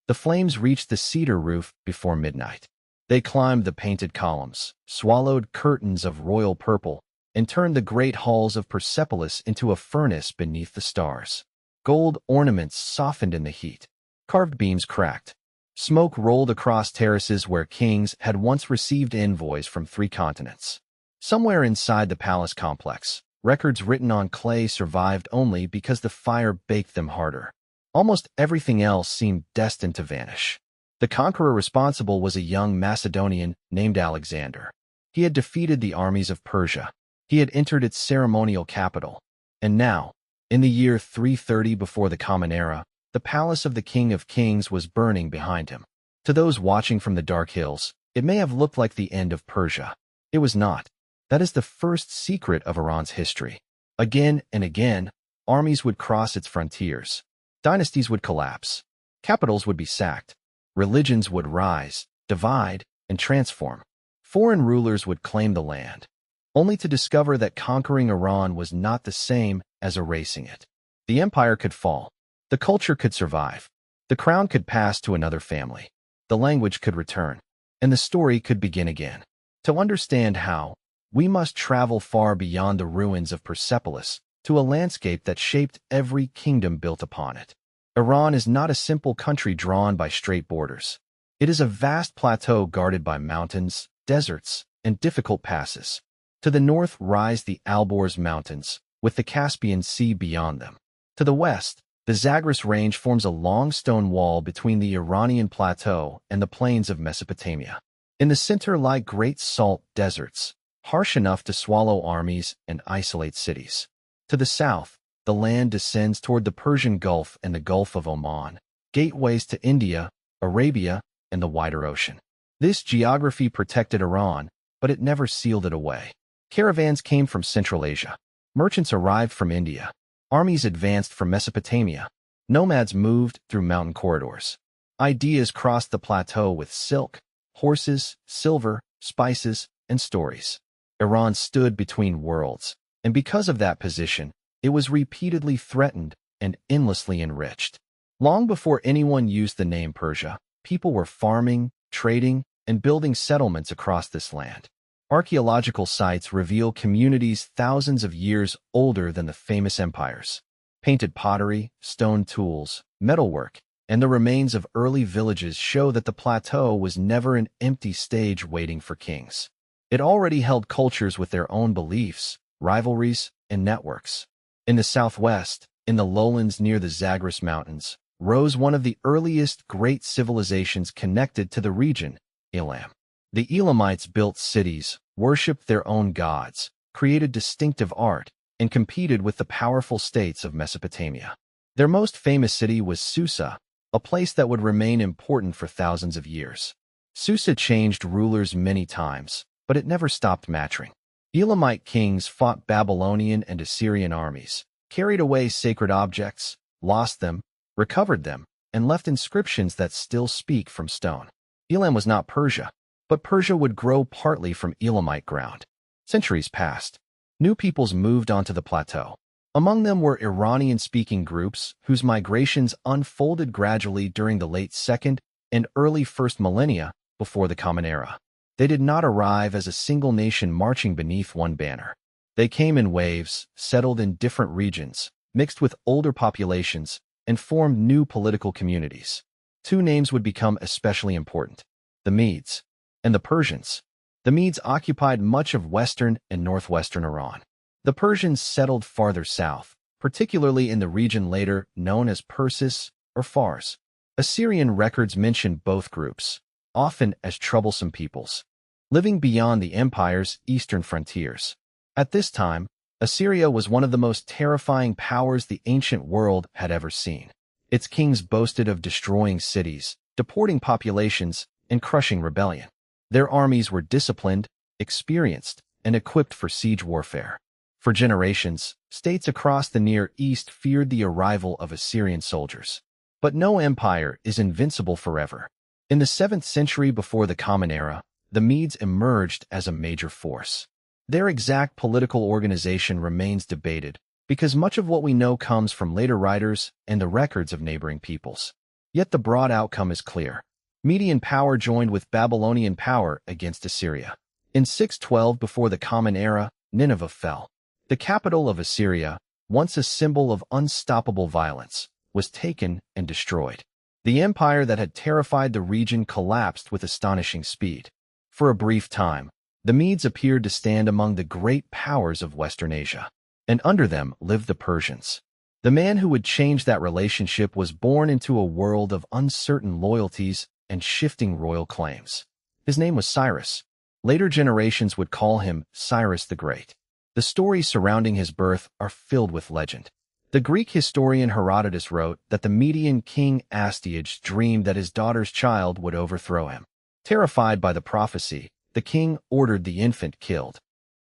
The flames reached the cedar roof before midnight. They climbed the painted columns, swallowed curtains of royal purple, and turned the great halls of Persepolis into a furnace beneath the stars. Gold ornaments softened in the heat. Carved beams cracked. Smoke rolled across terraces where kings had once received envoys from 3 continents. Somewhere inside the palace complex, records written on clay survived only because the fire baked them harder. Almost everything else seemed destined to vanish. The conqueror responsible was a young Macedonian named Alexander. He had defeated the armies of Persia. He had entered its ceremonial capital. And now, in the year 330 before the Common Era, the palace of the King of Kings was burning behind him. To those watching from the dark hills, it may have looked like the end of Persia. It was not. That is the first secret of Iran's history. Again and again, armies would cross its frontiers. Dynasties would collapse. Capitals would be sacked. Religions would rise, divide, and transform. Foreign rulers would claim the land, only to discover that conquering Iran was not the same as erasing it. The empire could fall. The culture could survive. The crown could pass to another family. The language could return. And the story could begin again. To understand how, we must travel far beyond the ruins of Persepolis to a landscape that shaped every kingdom built upon it. Iran is not a simple country drawn by straight borders. It is a vast plateau guarded by mountains, deserts, and difficult passes. To the north rise the Alborz Mountains, with the Caspian Sea beyond them. To the west, the Zagros Range forms a long stone wall between the Iranian plateau and the plains of Mesopotamia. In the center lie great salt deserts, harsh enough to swallow armies and isolate cities. To the south, the land descends toward the Persian Gulf and the Gulf of Oman, gateways to India, Arabia, and the wider ocean. This geography protected Iran, but it never sealed it away. Caravans came from Central Asia. Merchants arrived from India. Armies advanced from Mesopotamia. Nomads moved through mountain corridors. Ideas crossed the plateau with silk, horses, silver, spices, and stories. Iran stood between worlds, and because of that position, it was repeatedly threatened and endlessly enriched. Long before anyone used the name Persia, people were farming, trading, and building settlements across this land. Archaeological sites reveal communities thousands of years older than the famous empires. Painted pottery, stone tools, metalwork, and the remains of early villages show that the plateau was never an empty stage waiting for kings. It already held cultures with their own beliefs, rivalries, and networks. In the southwest, in the lowlands near the Zagros Mountains, rose one of the earliest great civilizations connected to the region, Elam. The Elamites built cities, worshipped their own gods, created distinctive art, and competed with the powerful states of Mesopotamia. Their most famous city was Susa, a place that would remain important for thousands of years. Susa changed rulers many times, but it never stopped mattering. Elamite kings fought Babylonian and Assyrian armies, carried away sacred objects, lost them, recovered them, and left inscriptions that still speak from stone. Elam was not Persia, but Persia would grow partly from Elamite ground. Centuries passed. New peoples moved onto the plateau. Among them were Iranian-speaking groups whose migrations unfolded gradually during the late 2nd and early 1st millennia before the Common Era. They did not arrive as a single nation marching beneath one banner. They came in waves, settled in different regions, mixed with older populations, and formed new political communities. Two names would become especially important: the Medes and the Persians. The Medes occupied much of western and northwestern Iran. The Persians settled farther south, particularly in the region later known as Persis or Fars. Assyrian records mention both groups, often as troublesome peoples, living beyond the empire's eastern frontiers. At this time, Assyria was one of the most terrifying powers the ancient world had ever seen. Its kings boasted of destroying cities, deporting populations, and crushing rebellion. Their armies were disciplined, experienced, and equipped for siege warfare. For generations, states across the Near East feared the arrival of Assyrian soldiers. But no empire is invincible forever. In the 7th century before the Common Era, the Medes emerged as a major force. Their exact political organization remains debated, because much of what we know comes from later writers and the records of neighboring peoples. Yet the broad outcome is clear. Median power joined with Babylonian power against Assyria. In 612 before the Common Era, Nineveh fell. The capital of Assyria, once a symbol of unstoppable violence, was taken and destroyed. The empire that had terrified the region collapsed with astonishing speed. For a brief time, the Medes appeared to stand among the great powers of Western Asia, and under them lived the Persians. The man who would change that relationship was born into a world of uncertain loyalties and shifting royal claims. His name was Cyrus. Later generations would call him Cyrus the Great. The stories surrounding his birth are filled with legend. The Greek historian Herodotus wrote that the Median king Astyages dreamed that his daughter's child would overthrow him. Terrified by the prophecy, the king ordered the infant killed.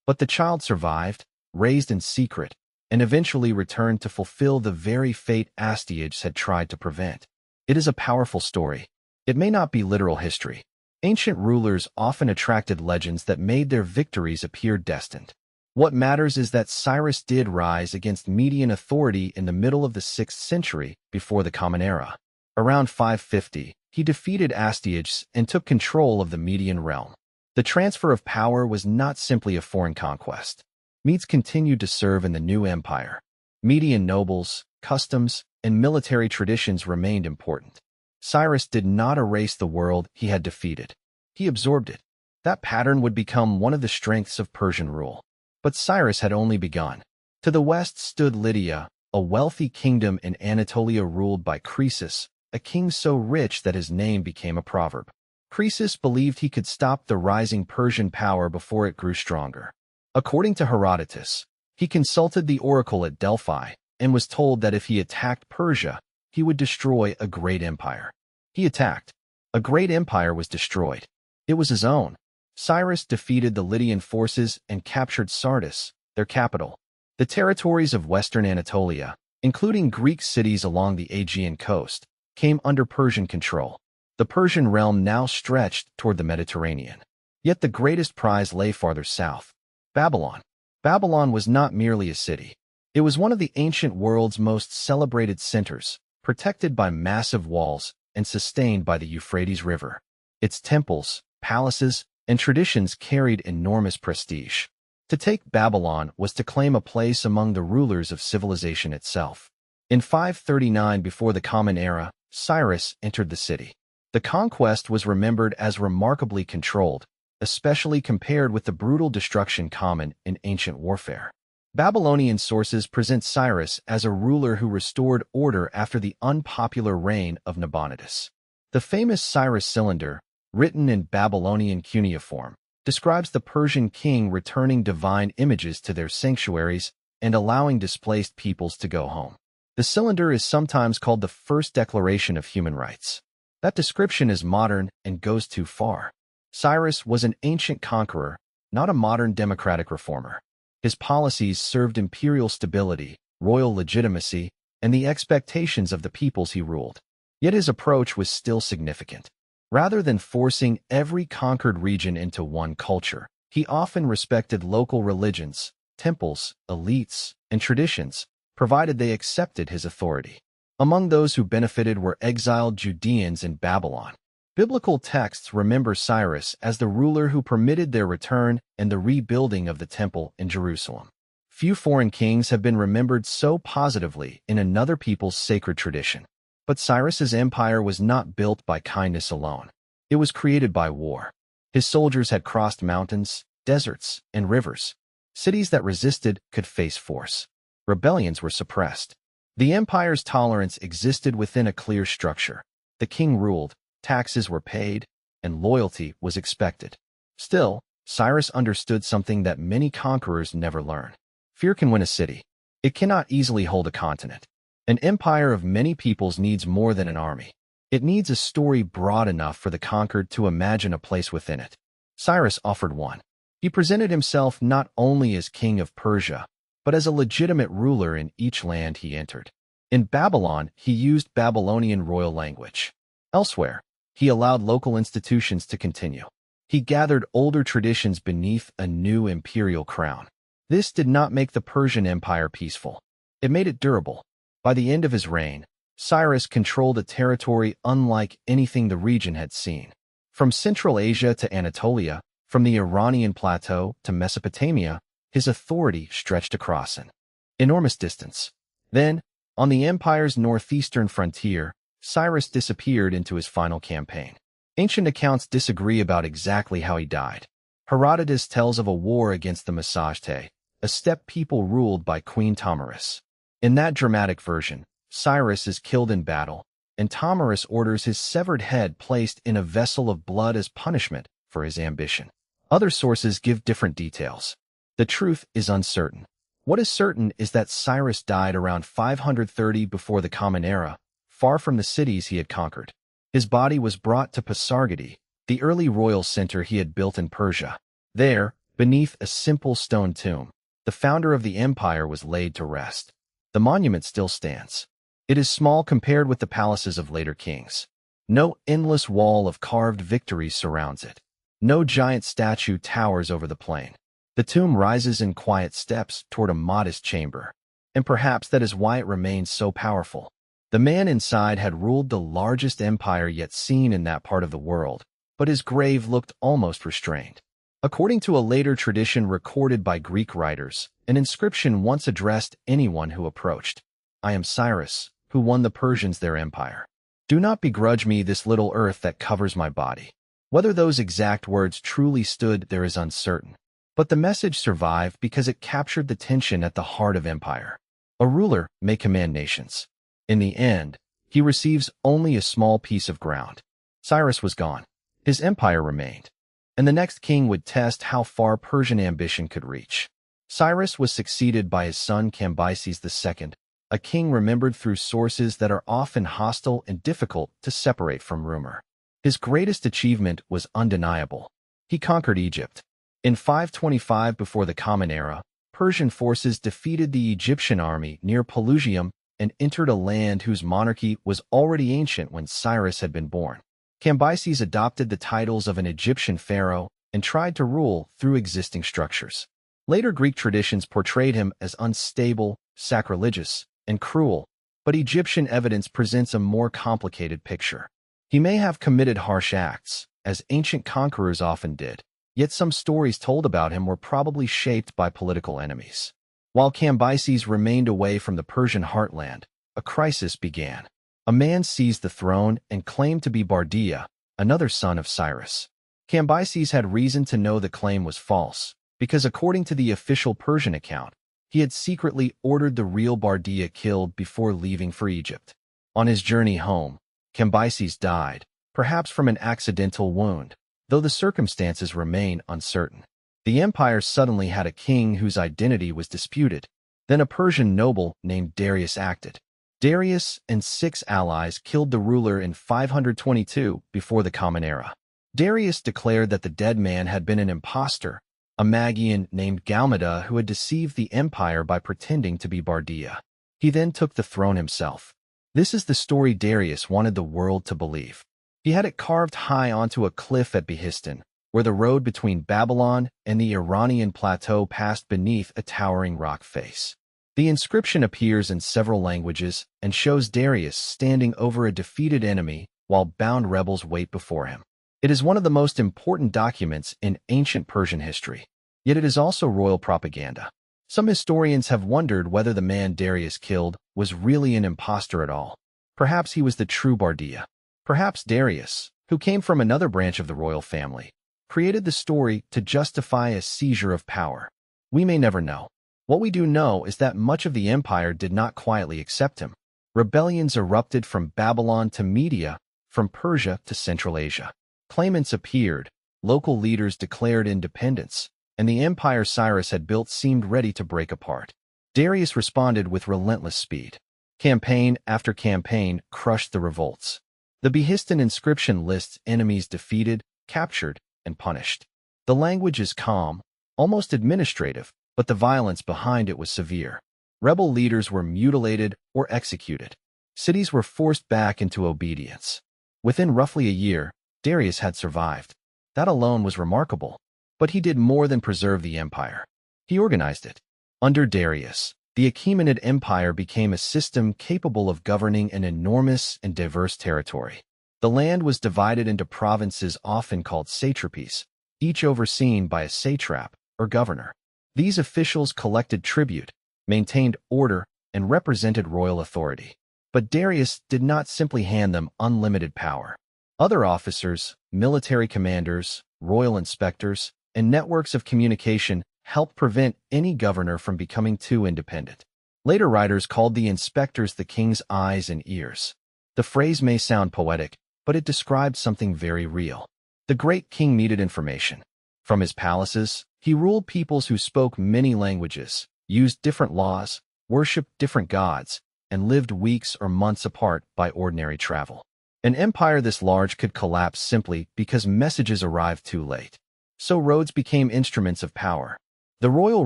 But the child survived, raised in secret, and eventually returned to fulfill the very fate Astyages had tried to prevent. It is a powerful story. It may not be literal history. Ancient rulers often attracted legends that made their victories appear destined. What matters is that Cyrus did rise against Median authority in the middle of the 6th century before the Common Era. Around 550, he defeated Astyages and took control of the Median realm. The transfer of power was not simply a foreign conquest. Medes continued to serve in the new empire. Median nobles, customs, and military traditions remained important. Cyrus did not erase the world he had defeated. He absorbed it. That pattern would become one of the strengths of Persian rule. But Cyrus had only begun. To the west stood Lydia, a wealthy kingdom in Anatolia ruled by Croesus, a king so rich that his name became a proverb. Croesus believed he could stop the rising Persian power before it grew stronger. According to Herodotus, he consulted the oracle at Delphi and was told that if he attacked Persia, he would destroy a great empire. He attacked. A great empire was destroyed. It was his own. Cyrus defeated the Lydian forces and captured Sardis, their capital. The territories of western Anatolia, including Greek cities along the Aegean coast, came under Persian control. The Persian realm now stretched toward the Mediterranean. Yet the greatest prize lay farther south. Babylon. Babylon was not merely a city. It was one of the ancient world's most celebrated centers, protected by massive walls and sustained by the Euphrates River. Its temples, palaces, and traditions carried enormous prestige. To take Babylon was to claim a place among the rulers of civilization itself. In 539 before the Common Era, Cyrus entered the city. The conquest was remembered as remarkably controlled, especially compared with the brutal destruction common in ancient warfare. Babylonian sources present Cyrus as a ruler who restored order after the unpopular reign of Nabonidus. The famous Cyrus cylinder, written in Babylonian cuneiform, describes the Persian king returning divine images to their sanctuaries and allowing displaced peoples to go home. The cylinder is sometimes called the first declaration of human rights. That description is modern and goes too far. Cyrus was an ancient conqueror, not a modern democratic reformer. His policies served imperial stability, royal legitimacy, and the expectations of the peoples he ruled. Yet his approach was still significant. Rather than forcing every conquered region into one culture, he often respected local religions, temples, elites, and traditions, provided they accepted his authority. Among those who benefited were exiled Judeans in Babylon. Biblical texts remember Cyrus as the ruler who permitted their return and the rebuilding of the temple in Jerusalem. Few foreign kings have been remembered so positively in another people's sacred tradition. But Cyrus's empire was not built by kindness alone. It was created by war. His soldiers had crossed mountains, deserts, and rivers. Cities that resisted could face force. Rebellions were suppressed. The empire's tolerance existed within a clear structure. The king ruled, taxes were paid, and loyalty was expected. Still, Cyrus understood something that many conquerors never learn. Fear can win a city. It cannot easily hold a continent. An empire of many peoples needs more than an army. It needs a story broad enough for the conquered to imagine a place within it. Cyrus offered one. He presented himself not only as king of Persia, but as a legitimate ruler in each land he entered. In Babylon, he used Babylonian royal language. Elsewhere, he allowed local institutions to continue. He gathered older traditions beneath a new imperial crown. This did not make the Persian Empire peaceful. It made it durable. By the end of his reign, Cyrus controlled a territory unlike anything the region had seen. From Central Asia to Anatolia, from the Iranian plateau to Mesopotamia, his authority stretched across an enormous distance. Then, on the empire's northeastern frontier, Cyrus disappeared into his final campaign. Ancient accounts disagree about exactly how he died. Herodotus tells of a war against the Massagetes, a steppe people ruled by Queen Tomyris. In that dramatic version, Cyrus is killed in battle, and Tomyris orders his severed head placed in a vessel of blood as punishment for his ambition. Other sources give different details. The truth is uncertain. What is certain is that Cyrus died around 530 before the Common Era, far from the cities he had conquered. His body was brought to Pasargadae, the early royal center he had built in Persia. There, beneath a simple stone tomb, the founder of the empire was laid to rest. The monument still stands. It is small compared with the palaces of later kings. No endless wall of carved victories surrounds it. No giant statue towers over the plain. The tomb rises in quiet steps toward a modest chamber. And perhaps that is why it remains so powerful. The man inside had ruled the largest empire yet seen in that part of the world, but his grave looked almost restrained. According to a later tradition recorded by Greek writers, an inscription once addressed anyone who approached. "I am Cyrus, who won the Persians their empire. Do not begrudge me this little earth that covers my body." Whether those exact words truly stood there is uncertain. But the message survived because it captured the tension at the heart of empire. A ruler may command nations. In the end, he receives only a small piece of ground. Cyrus was gone. His empire remained. And the next king would test how far Persian ambition could reach. Cyrus was succeeded by his son Cambyses II, a king remembered through sources that are often hostile and difficult to separate from rumor. His greatest achievement was undeniable. He conquered Egypt. In 525 before the Common Era, Persian forces defeated the Egyptian army near Pelusium and entered a land whose monarchy was already ancient when Cyrus had been born. Cambyses adopted the titles of an Egyptian pharaoh and tried to rule through existing structures. Later Greek traditions portrayed him as unstable, sacrilegious, and cruel, but Egyptian evidence presents a more complicated picture. He may have committed harsh acts, as ancient conquerors often did, yet some stories told about him were probably shaped by political enemies. While Cambyses remained away from the Persian heartland, a crisis began. A man seized the throne and claimed to be Bardia, another son of Cyrus. Cambyses had reason to know the claim was false, because according to the official Persian account, he had secretly ordered the real Bardia killed before leaving for Egypt. On his journey home, Cambyses died, perhaps from an accidental wound, though the circumstances remain uncertain. The empire suddenly had a king whose identity was disputed. Then a Persian noble named Darius acted. Darius and 6 allies killed the ruler in 522 before the Common Era. Darius declared that the dead man had been an impostor, a Magian named Galmada who had deceived the empire by pretending to be Bardia. He then took the throne himself. This is the story Darius wanted the world to believe. He had it carved high onto a cliff at Behistun, where the road between Babylon and the Iranian plateau passed beneath a towering rock face. The inscription appears in several languages and shows Darius standing over a defeated enemy while bound rebels wait before him. It is one of the most important documents in ancient Persian history, yet it is also royal propaganda. Some historians have wondered whether the man Darius killed was really an impostor at all. Perhaps he was the true Bardia. Perhaps Darius, who came from another branch of the royal family, created the story to justify a seizure of power. We may never know. What we do know is that much of the empire did not quietly accept him. Rebellions erupted from Babylon to Media, from Persia to Central Asia. Claimants appeared, local leaders declared independence, and the empire Cyrus had built seemed ready to break apart. Darius responded with relentless speed. Campaign after campaign crushed the revolts. The Behistun inscription lists enemies defeated, captured, and punished. The language is calm, almost administrative, but the violence behind it was severe. Rebel leaders were mutilated or executed. Cities were forced back into obedience. Within roughly a year, Darius had survived. That alone was remarkable. But he did more than preserve the empire. He organized it. Under Darius, the Achaemenid Empire became a system capable of governing an enormous and diverse territory. The land was divided into provinces often called satrapies, each overseen by a satrap or governor. These officials collected tribute, maintained order, and represented royal authority. But Darius did not simply hand them unlimited power. Other officers, military commanders, royal inspectors, and networks of communication helped prevent any governor from becoming too independent. Later writers called the inspectors the king's eyes and ears. The phrase may sound poetic, but it described something very real. The great king needed information. From his palaces, he ruled peoples who spoke many languages, used different laws, worshipped different gods, and lived weeks or months apart by ordinary travel. An empire this large could collapse simply because messages arrived too late. So roads became instruments of power. The royal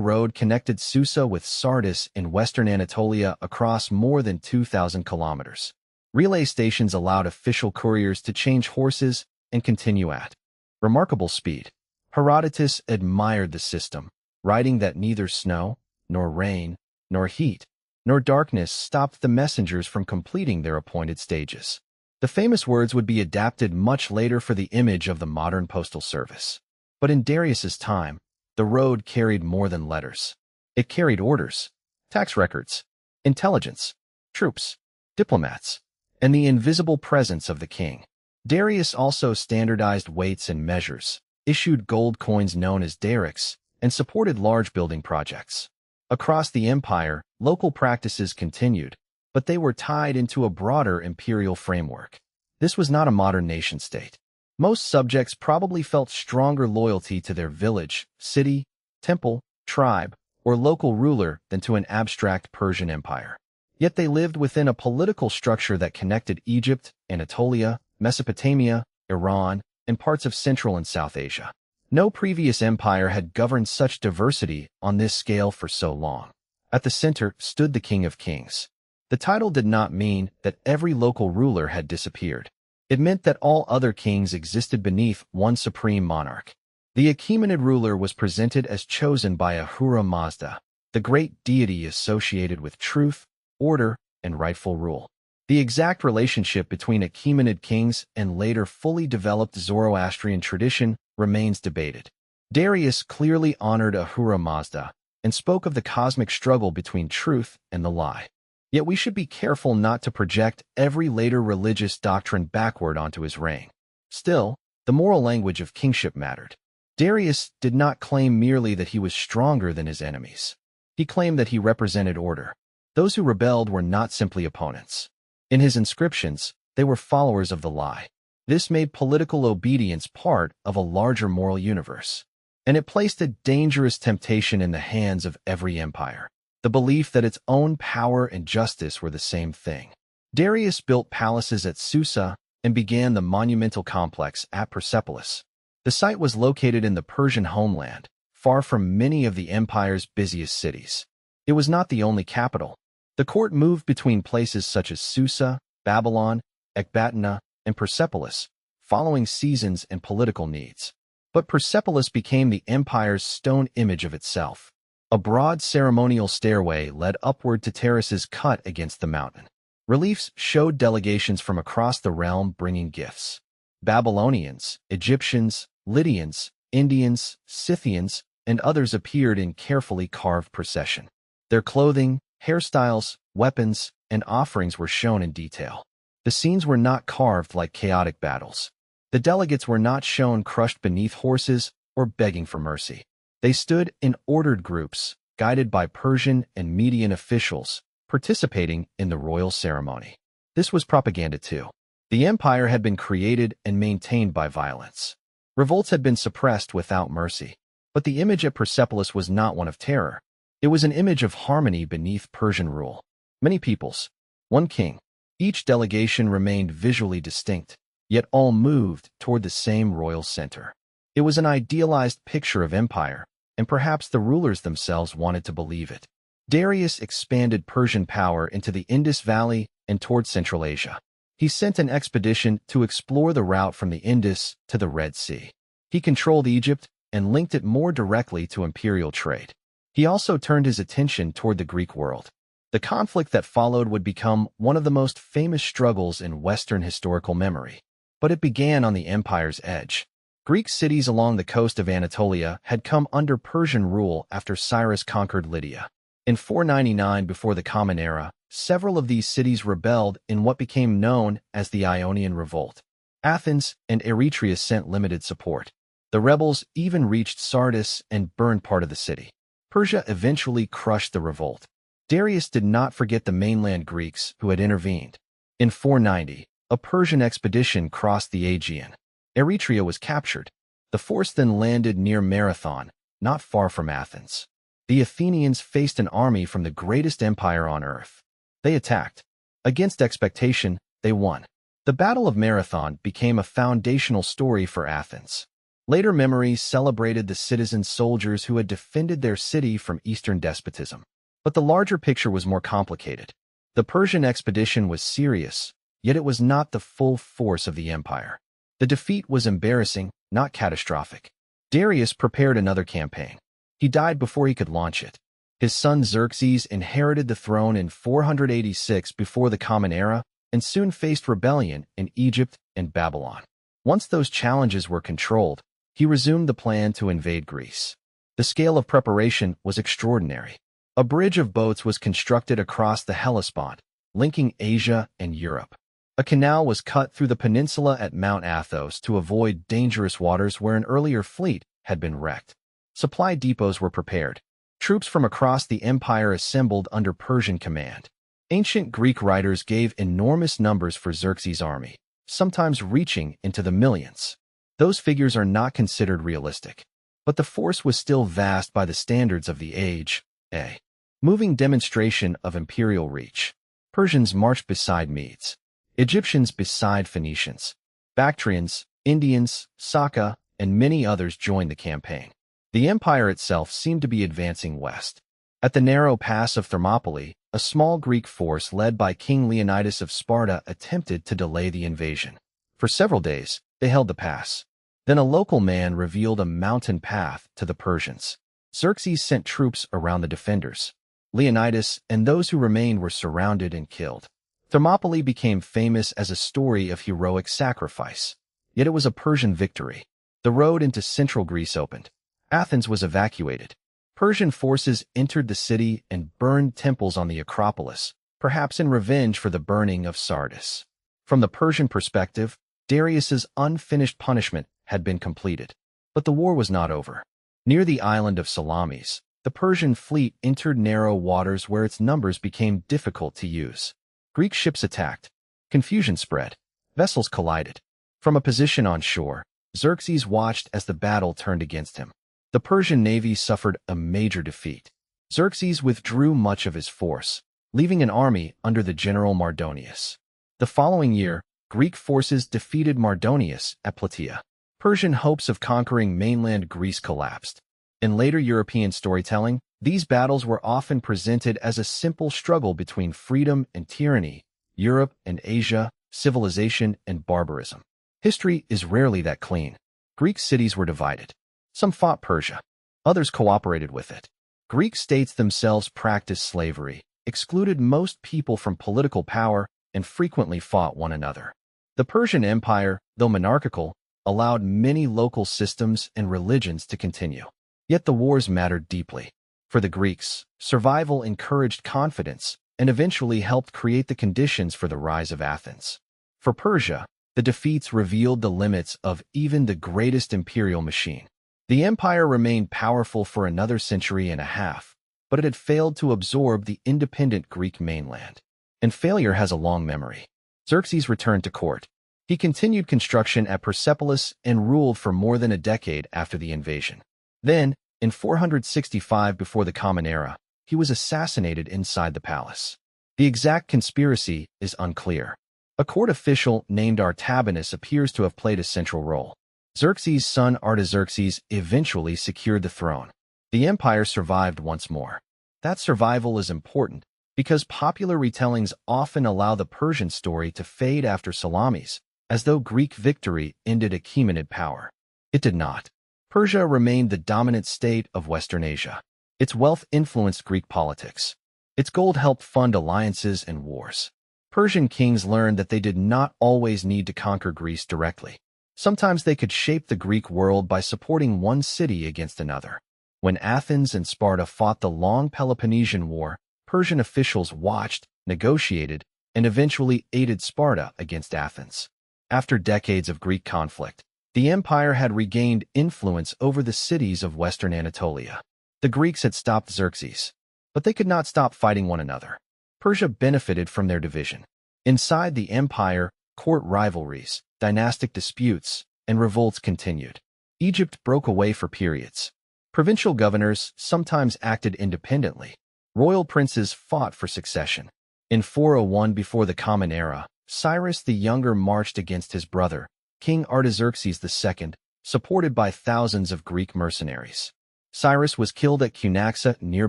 road connected Susa with Sardis in western Anatolia across more than 2,000 kilometers. Relay stations allowed official couriers to change horses and continue at remarkable speed. Herodotus admired the system, writing that neither snow, nor rain, nor heat, nor darkness stopped the messengers from completing their appointed stages. The famous words would be adapted much later for the image of the modern postal service. But in Darius's time, the road carried more than letters. It carried orders, tax records, intelligence, troops, diplomats, and the invisible presence of the king. Darius also standardized weights and measures, issued gold coins known as darics, and supported large building projects. Across the empire, local practices continued, but they were tied into a broader imperial framework. This was not a modern nation-state. Most subjects probably felt stronger loyalty to their village, city, temple, tribe, or local ruler than to an abstract Persian empire. Yet they lived within a political structure that connected Egypt, Anatolia, Mesopotamia, Iran, and parts of Central and South Asia. No previous empire had governed such diversity on this scale for so long. At the center stood the King of Kings. The title did not mean that every local ruler had disappeared. It meant that all other kings existed beneath one supreme monarch. The Achaemenid ruler was presented as chosen by Ahura Mazda, the great deity associated with truth, order, and rightful rule. The exact relationship between Achaemenid kings and later fully developed Zoroastrian tradition remains debated. Darius clearly honored Ahura Mazda and spoke of the cosmic struggle between truth and the lie. Yet we should be careful not to project every later religious doctrine backward onto his reign. Still, the moral language of kingship mattered. Darius did not claim merely that he was stronger than his enemies. He claimed that he represented order. Those who rebelled were not simply opponents. In his inscriptions, they were followers of the lie. This made political obedience part of a larger moral universe. And it placed a dangerous temptation in the hands of every empire. The belief that its own power and justice were the same thing. Darius built palaces at Susa and began the monumental complex at Persepolis. The site was located in the Persian homeland, far from many of the empire's busiest cities. It was not the only capital. The court moved between places such as Susa, Babylon, Ecbatana, and Persepolis, following seasons and political needs. But Persepolis became the empire's stone image of itself. A broad ceremonial stairway led upward to terraces cut against the mountain. Reliefs showed delegations from across the realm bringing gifts. Babylonians, Egyptians, Lydians, Indians, Scythians, and others appeared in carefully carved procession. Their clothing, hairstyles, weapons, and offerings were shown in detail. The scenes were not carved like chaotic battles. The delegates were not shown crushed beneath horses or begging for mercy. They stood in ordered groups, guided by Persian and Median officials, participating in the royal ceremony. This was propaganda too. The empire had been created and maintained by violence. Revolts had been suppressed without mercy. But the image at Persepolis was not one of terror. It was an image of harmony beneath Persian rule. Many peoples, one king. Each delegation remained visually distinct, yet all moved toward the same royal center. It was an idealized picture of empire, and perhaps the rulers themselves wanted to believe it. Darius expanded Persian power into the Indus Valley and toward Central Asia. He sent an expedition to explore the route from the Indus to the Red Sea. He controlled Egypt and linked it more directly to imperial trade. He also turned his attention toward the Greek world. The conflict that followed would become one of the most famous struggles in Western historical memory. But it began on the empire's edge. Greek cities along the coast of Anatolia had come under Persian rule after Cyrus conquered Lydia. In 499 before the Common Era, several of these cities rebelled in what became known as the Ionian Revolt. Athens and Eretria sent limited support. The rebels even reached Sardis and burned part of the city. Persia eventually crushed the revolt. Darius did not forget the mainland Greeks who had intervened. In 490, a Persian expedition crossed the Aegean. Eretria was captured. The force then landed near Marathon, not far from Athens. The Athenians faced an army from the greatest empire on earth. They attacked. Against expectation, they won. The Battle of Marathon became a foundational story for Athens. Later memories celebrated the citizen soldiers who had defended their city from Eastern despotism. But the larger picture was more complicated. The Persian expedition was serious, yet it was not the full force of the empire. The defeat was embarrassing, not catastrophic. Darius prepared another campaign. He died before he could launch it. His son Xerxes inherited the throne in 486 before the Common Era and soon faced rebellion in Egypt and Babylon. Once those challenges were controlled, he resumed the plan to invade Greece. The scale of preparation was extraordinary. A bridge of boats was constructed across the Hellespont, linking Asia and Europe. A canal was cut through the peninsula at Mount Athos to avoid dangerous waters where an earlier fleet had been wrecked. Supply depots were prepared. Troops from across the empire assembled under Persian command. Ancient Greek writers gave enormous numbers for Xerxes' army, sometimes reaching into the millions. Those figures are not considered realistic. But the force was still vast by the standards of the age. A moving demonstration of imperial reach. Persians marched beside Medes. Egyptians beside Phoenicians. Bactrians, Indians, Saka, and many others joined the campaign. The empire itself seemed to be advancing west. At the narrow pass of Thermopylae, a small Greek force led by King Leonidas of Sparta attempted to delay the invasion. For several days, they held the pass. Then a local man revealed a mountain path to the Persians. Xerxes sent troops around the defenders. Leonidas and those who remained were surrounded and killed. Thermopylae became famous as a story of heroic sacrifice. Yet it was a Persian victory. The road into central Greece opened. Athens was evacuated. Persian forces entered the city and burned temples on the Acropolis, perhaps in revenge for the burning of Sardis. From the Persian perspective, Darius's unfinished punishment had been completed. But the war was not over. Near the island of Salamis, the Persian fleet entered narrow waters where its numbers became difficult to use. Greek ships attacked. Confusion spread. Vessels collided. From a position on shore, Xerxes watched as the battle turned against him. The Persian navy suffered a major defeat. Xerxes withdrew much of his force, leaving an army under the general Mardonius. The following year, Greek forces defeated Mardonius at Plataea. Persian hopes of conquering mainland Greece collapsed. In later European storytelling, these battles were often presented as a simple struggle between freedom and tyranny, Europe and Asia, civilization and barbarism. History is rarely that clean. Greek cities were divided. Some fought Persia. Others cooperated with it. Greek states themselves practiced slavery, excluded most people from political power, and frequently fought one another. The Persian Empire, though monarchical, allowed many local systems and religions to continue. Yet the wars mattered deeply. For the Greeks, survival encouraged confidence and eventually helped create the conditions for the rise of Athens. For Persia, the defeats revealed the limits of even the greatest imperial machine. The empire remained powerful for another century and a half, but it had failed to absorb the independent Greek mainland. And failure has a long memory. Xerxes returned to court. He continued construction at Persepolis and ruled for more than a decade after the invasion. Then, in 465 before the Common Era, he was assassinated inside the palace. The exact conspiracy is unclear. A court official named Artabanus appears to have played a central role. Xerxes' son Artaxerxes eventually secured the throne. The empire survived once more. That survival is important because popular retellings often allow the Persian story to fade after Salamis, as though Greek victory ended Achaemenid power. It did not. Persia remained the dominant state of Western Asia. Its wealth influenced Greek politics. Its gold helped fund alliances and wars. Persian kings learned that they did not always need to conquer Greece directly. Sometimes they could shape the Greek world by supporting one city against another. When Athens and Sparta fought the long Peloponnesian War, Persian officials watched, negotiated, and eventually aided Sparta against Athens. After decades of Greek conflict, the empire had regained influence over the cities of western Anatolia. The Greeks had stopped Xerxes, but they could not stop fighting one another. Persia benefited from their division. Inside the empire, court rivalries, dynastic disputes, and revolts continued. Egypt broke away for periods. Provincial governors sometimes acted independently. Royal princes fought for succession. In 401 before the Common Era, Cyrus the Younger marched against his brother, King Artaxerxes II, supported by thousands of Greek mercenaries. Cyrus was killed at Cunaxa near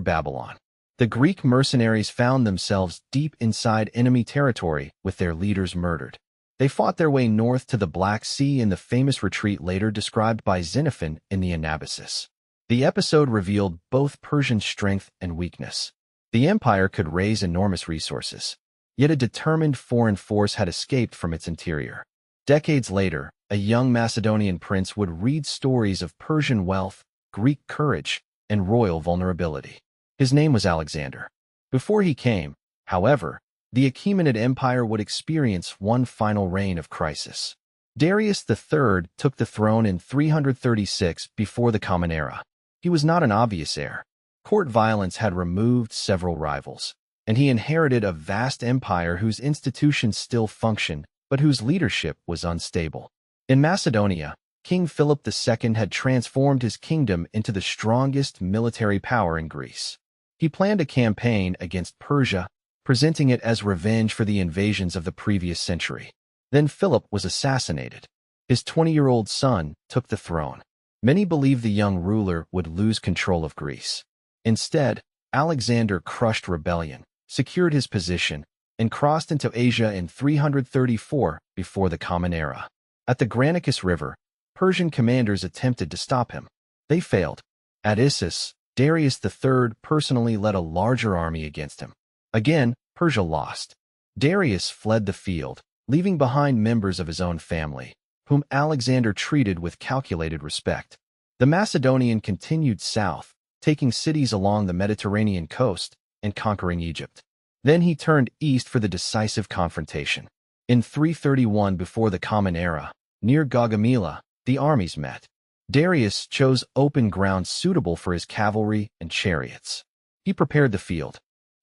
Babylon. The Greek mercenaries found themselves deep inside enemy territory with their leaders murdered. They fought their way north to the Black Sea in the famous retreat later described by Xenophon in the Anabasis. The episode revealed both Persian strength and weakness. The empire could raise enormous resources, yet a determined foreign force had escaped from its interior. Decades later, a young Macedonian prince would read stories of Persian wealth, Greek courage, and royal vulnerability. His name was Alexander. Before he came, however, the Achaemenid Empire would experience one final reign of crisis. Darius III took the throne in 336 before the Common Era. He was not an obvious heir. Court violence had removed several rivals, and he inherited a vast empire whose institutions still functioned, but whose leadership was unstable. In Macedonia, King Philip II had transformed his kingdom into the strongest military power in Greece. He planned a campaign against Persia, presenting it as revenge for the invasions of the previous century. Then Philip was assassinated. His 20-year-old son took the throne. Many believed the young ruler would lose control of Greece. Instead, Alexander crushed rebellion, secured his position, and crossed into Asia in 334 before the Common Era. At the Granicus River, Persian commanders attempted to stop him. They failed. At Issus, Darius III personally led a larger army against him. Again, Persia lost. Darius fled the field, leaving behind members of his own family, whom Alexander treated with calculated respect. The Macedonian continued south, taking cities along the Mediterranean coast and conquering Egypt. Then he turned east for the decisive confrontation. In 331 before the Common Era, near Gaugamela, the armies met. Darius chose open ground suitable for his cavalry and chariots. He prepared the field.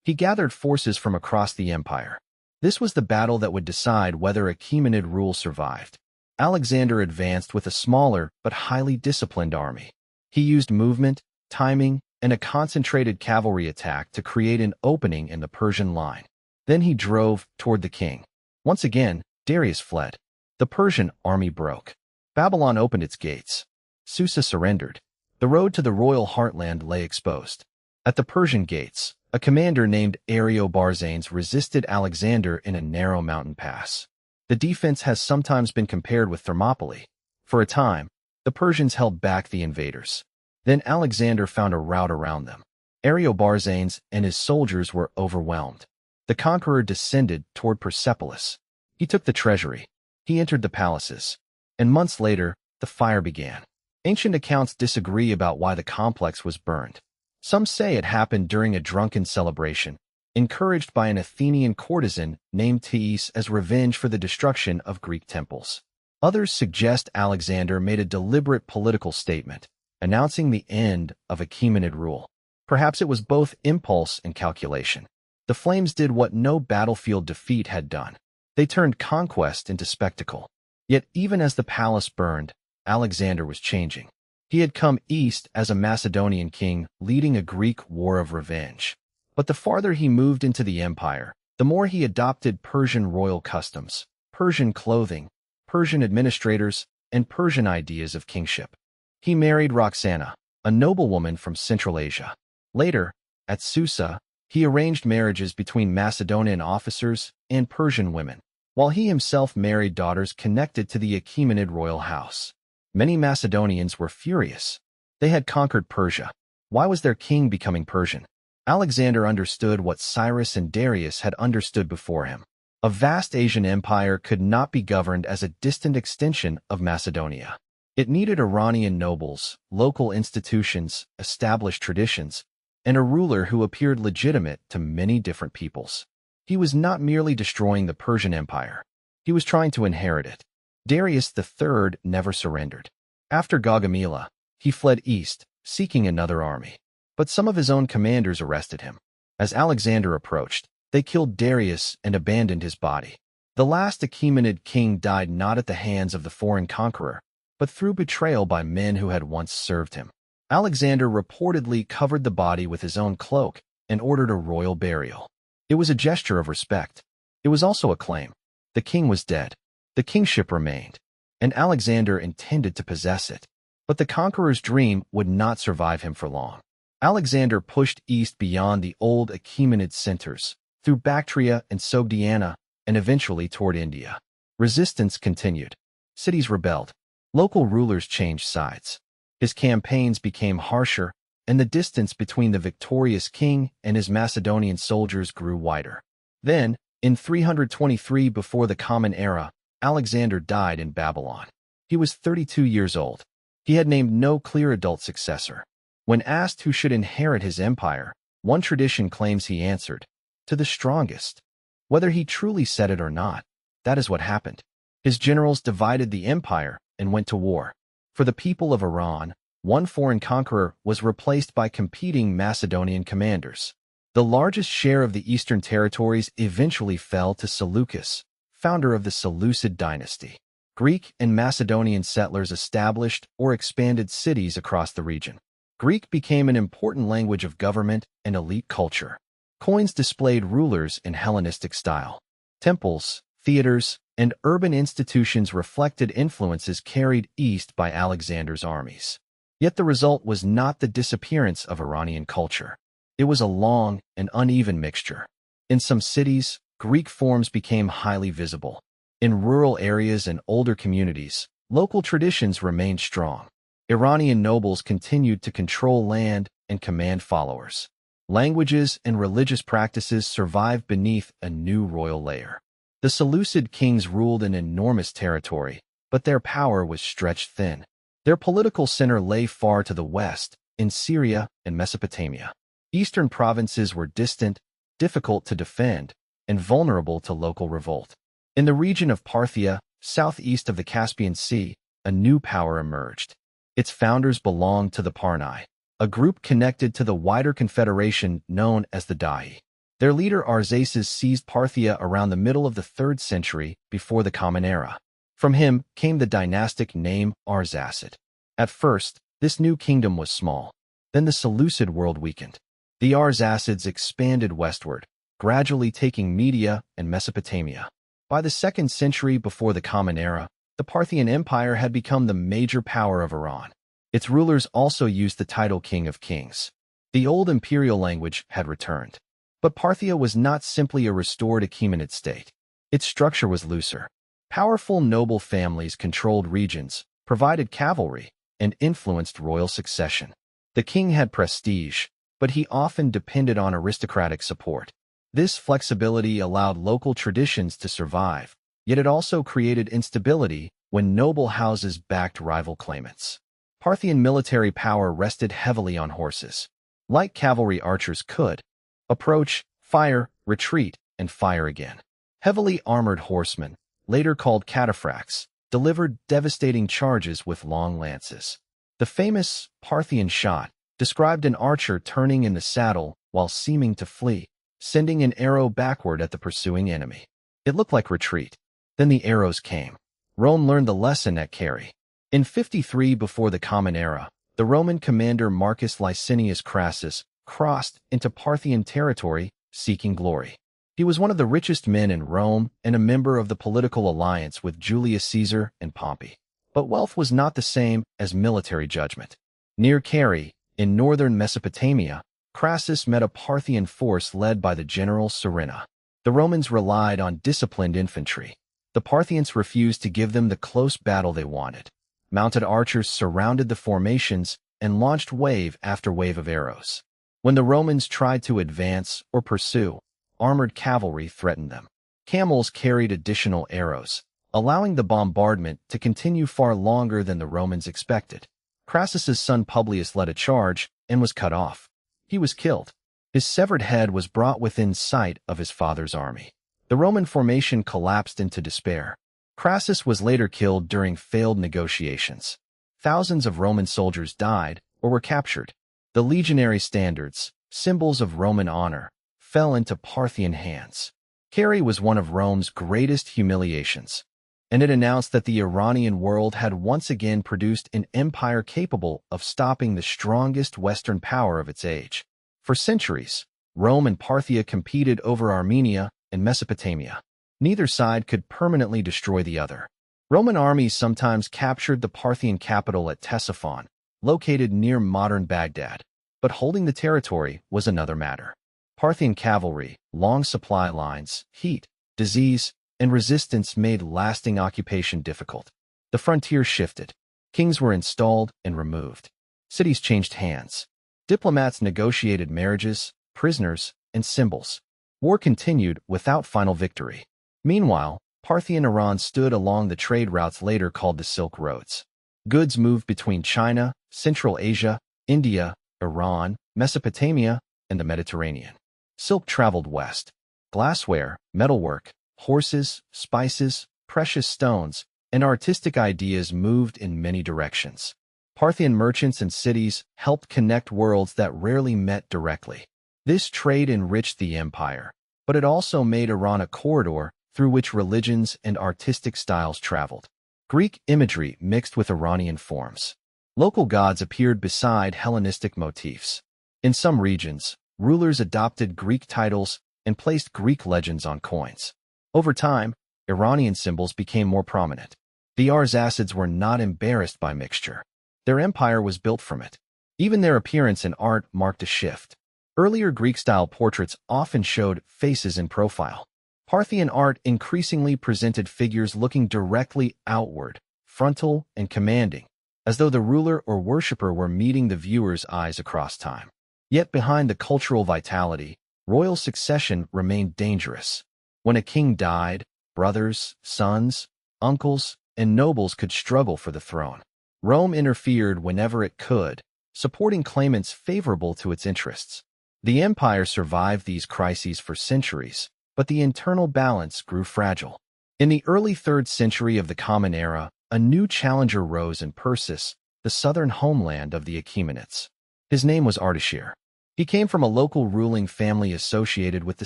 He gathered forces from across the empire. This was the battle that would decide whether Achaemenid rule survived. Alexander advanced with a smaller but highly disciplined army. He used movement, timing, and a concentrated cavalry attack to create an opening in the Persian line. Then he drove toward the king. Once again, Darius fled. The Persian army broke. Babylon opened its gates. Susa surrendered. The road to the royal heartland lay exposed. At the Persian gates, a commander named Ariobarzanes resisted Alexander in a narrow mountain pass. The defense has sometimes been compared with Thermopylae. For a time, the Persians held back the invaders. Then Alexander found a route around them. Ariobarzanes and his soldiers were overwhelmed. The conqueror descended toward Persepolis. He took the treasury. He entered the palaces. And months later, the fire began. Ancient accounts disagree about why the complex was burned. Some say it happened during a drunken celebration, encouraged by an Athenian courtesan named Thais as revenge for the destruction of Greek temples. Others suggest Alexander made a deliberate political statement, announcing the end of Achaemenid rule. Perhaps it was both impulse and calculation. The flames did what no battlefield defeat had done. They turned conquest into spectacle. Yet even as the palace burned, Alexander was changing. He had come east as a Macedonian king, leading a Greek war of revenge. But the farther he moved into the empire, the more he adopted Persian royal customs, Persian clothing, Persian administrators, and Persian ideas of kingship. He married Roxana, a noblewoman from Central Asia. Later, at Susa, he arranged marriages between Macedonian officers and Persian women, while he himself married daughters connected to the Achaemenid royal house. Many Macedonians were furious. They had conquered Persia. Why was their king becoming Persian? Alexander understood what Cyrus and Darius had understood before him. A vast Asian empire could not be governed as a distant extension of Macedonia. It needed Iranian nobles, local institutions, established traditions, and a ruler who appeared legitimate to many different peoples. He was not merely destroying the Persian Empire. He was trying to inherit it. Darius III never surrendered. After Gaugamela, he fled east, seeking another army. But some of his own commanders arrested him. As Alexander approached, they killed Darius and abandoned his body. The last Achaemenid king died not at the hands of the foreign conqueror, but through betrayal by men who had once served him. Alexander reportedly covered the body with his own cloak and ordered a royal burial. It was a gesture of respect. It was also a claim. The king was dead. The kingship remained, and Alexander intended to possess it. But the conqueror's dream would not survive him for long. Alexander pushed east beyond the old Achaemenid centers, through Bactria and Sogdiana, and eventually toward India. Resistance continued. Cities rebelled. Local rulers changed sides. His campaigns became harsher, and the distance between the victorious king and his Macedonian soldiers grew wider. Then, in 323 before the Common Era, Alexander died in Babylon. He was 32 years old. He had named no clear adult successor. When asked who should inherit his empire, one tradition claims he answered, "To the strongest." Whether he truly said it or not, that is what happened. His generals divided the empire and went to war. For the people of Iran, one foreign conqueror was replaced by competing Macedonian commanders. The largest share of the eastern territories eventually fell to Seleucus, founder of the Seleucid dynasty. Greek and Macedonian settlers established or expanded cities across the region. Greek became an important language of government and elite culture. Coins displayed rulers in Hellenistic style. Temples, theaters, and urban institutions reflected influences carried east by Alexander's armies. Yet the result was not the disappearance of Iranian culture. It was a long and uneven mixture. In some cities, Greek forms became highly visible. In rural areas and older communities, local traditions remained strong. Iranian nobles continued to control land and command followers. Languages and religious practices survived beneath a new royal layer. The Seleucid kings ruled an enormous territory, but their power was stretched thin. Their political center lay far to the west, in Syria and Mesopotamia. Eastern provinces were distant, difficult to defend, and vulnerable to local revolt. In the region of Parthia, southeast of the Caspian Sea, a new power emerged. Its founders belonged to the Parnai, a group connected to the wider confederation known as the Da'i. Their leader Xerxes seized Parthia around the middle of the 3rd century before the Common Era. From him came the dynastic name Arsacid. At first, this new kingdom was small. Then the Seleucid world weakened. The Arsacids expanded westward, gradually taking Media and Mesopotamia. By the 2nd century before the Common Era, the Parthian Empire had become the major power of Iran. Its rulers also used the title King of Kings. The old imperial language had returned. But Parthia was not simply a restored Achaemenid state. Its structure was looser. Powerful noble families controlled regions, provided cavalry, and influenced royal succession. The king had prestige, but he often depended on aristocratic support. This flexibility allowed local traditions to survive, yet it also created instability when noble houses backed rival claimants. Parthian military power rested heavily on horses. Light cavalry archers could approach, fire, retreat, and fire again. Heavily armored horsemen, later called cataphracts, delivered devastating charges with long lances. The famous Parthian shot described an archer turning in the saddle while seeming to flee, sending an arrow backward at the pursuing enemy. It looked like retreat. Then the arrows came. Rome learned the lesson at Carrhae. In 53 before the Common Era, the Roman commander Marcus Licinius Crassus crossed into Parthian territory seeking glory. He was one of the richest men in Rome and a member of the political alliance with Julius Caesar and Pompey. But wealth was not the same as military judgment. Near Carrhae, in northern Mesopotamia, Crassus met a Parthian force led by the general Serena. The Romans relied on disciplined infantry. The Parthians refused to give them the close battle they wanted. Mounted archers surrounded the formations, and launched wave after wave of arrows. When the Romans tried to advance or pursue, armored cavalry threatened them. Camels carried additional arrows, allowing the bombardment to continue far longer than the Romans expected. Crassus's son Publius led a charge and was cut off. He was killed. His severed head was brought within sight of his father's army. The Roman formation collapsed into despair. Crassus was later killed during failed negotiations. Thousands of Roman soldiers died or were captured. The legionary standards, symbols of Roman honor, fell into Parthian hands. Carry was one of Rome's greatest humiliations, and it announced that the Iranian world had once again produced an empire capable of stopping the strongest Western power of its age. For centuries, Rome and Parthia competed over Armenia and Mesopotamia. Neither side could permanently destroy the other. Roman armies sometimes captured the Parthian capital at Ctesiphon, located near modern Baghdad, but holding the territory was another matter. Parthian cavalry, long supply lines, heat, disease, and resistance made lasting occupation difficult. The frontier shifted. Kings were installed and removed. Cities changed hands. Diplomats negotiated marriages, prisoners, and symbols. War continued without final victory. Meanwhile, Parthian Iran stood along the trade routes later called the Silk Roads. Goods moved between China, Central Asia, India, Iran, Mesopotamia, and the Mediterranean. Silk traveled west. Glassware, metalwork, horses, spices, precious stones, and artistic ideas moved in many directions. Parthian merchants and cities helped connect worlds that rarely met directly. This trade enriched the empire, but it also made Iran a corridor through which religions and artistic styles traveled. Greek imagery mixed with Iranian forms. Local gods appeared beside Hellenistic motifs. In some regions, rulers adopted Greek titles and placed Greek legends on coins. Over time, Iranian symbols became more prominent. The Arsacids were not embarrassed by mixture. Their empire was built from it. Even their appearance and art marked a shift. Earlier Greek-style portraits often showed faces in profile. Parthian art increasingly presented figures looking directly outward, frontal and commanding, as though the ruler or worshipper were meeting the viewer's eyes across time. Yet behind the cultural vitality, royal succession remained dangerous. When a king died, brothers, sons, uncles, and nobles could struggle for the throne. Rome interfered whenever it could, supporting claimants favorable to its interests. The empire survived these crises for centuries, but the internal balance grew fragile. In the early 3rd century of the Common Era, a new challenger rose in Persis, the southern homeland of the Achaemenids. His name was Ardashir. He came from a local ruling family associated with the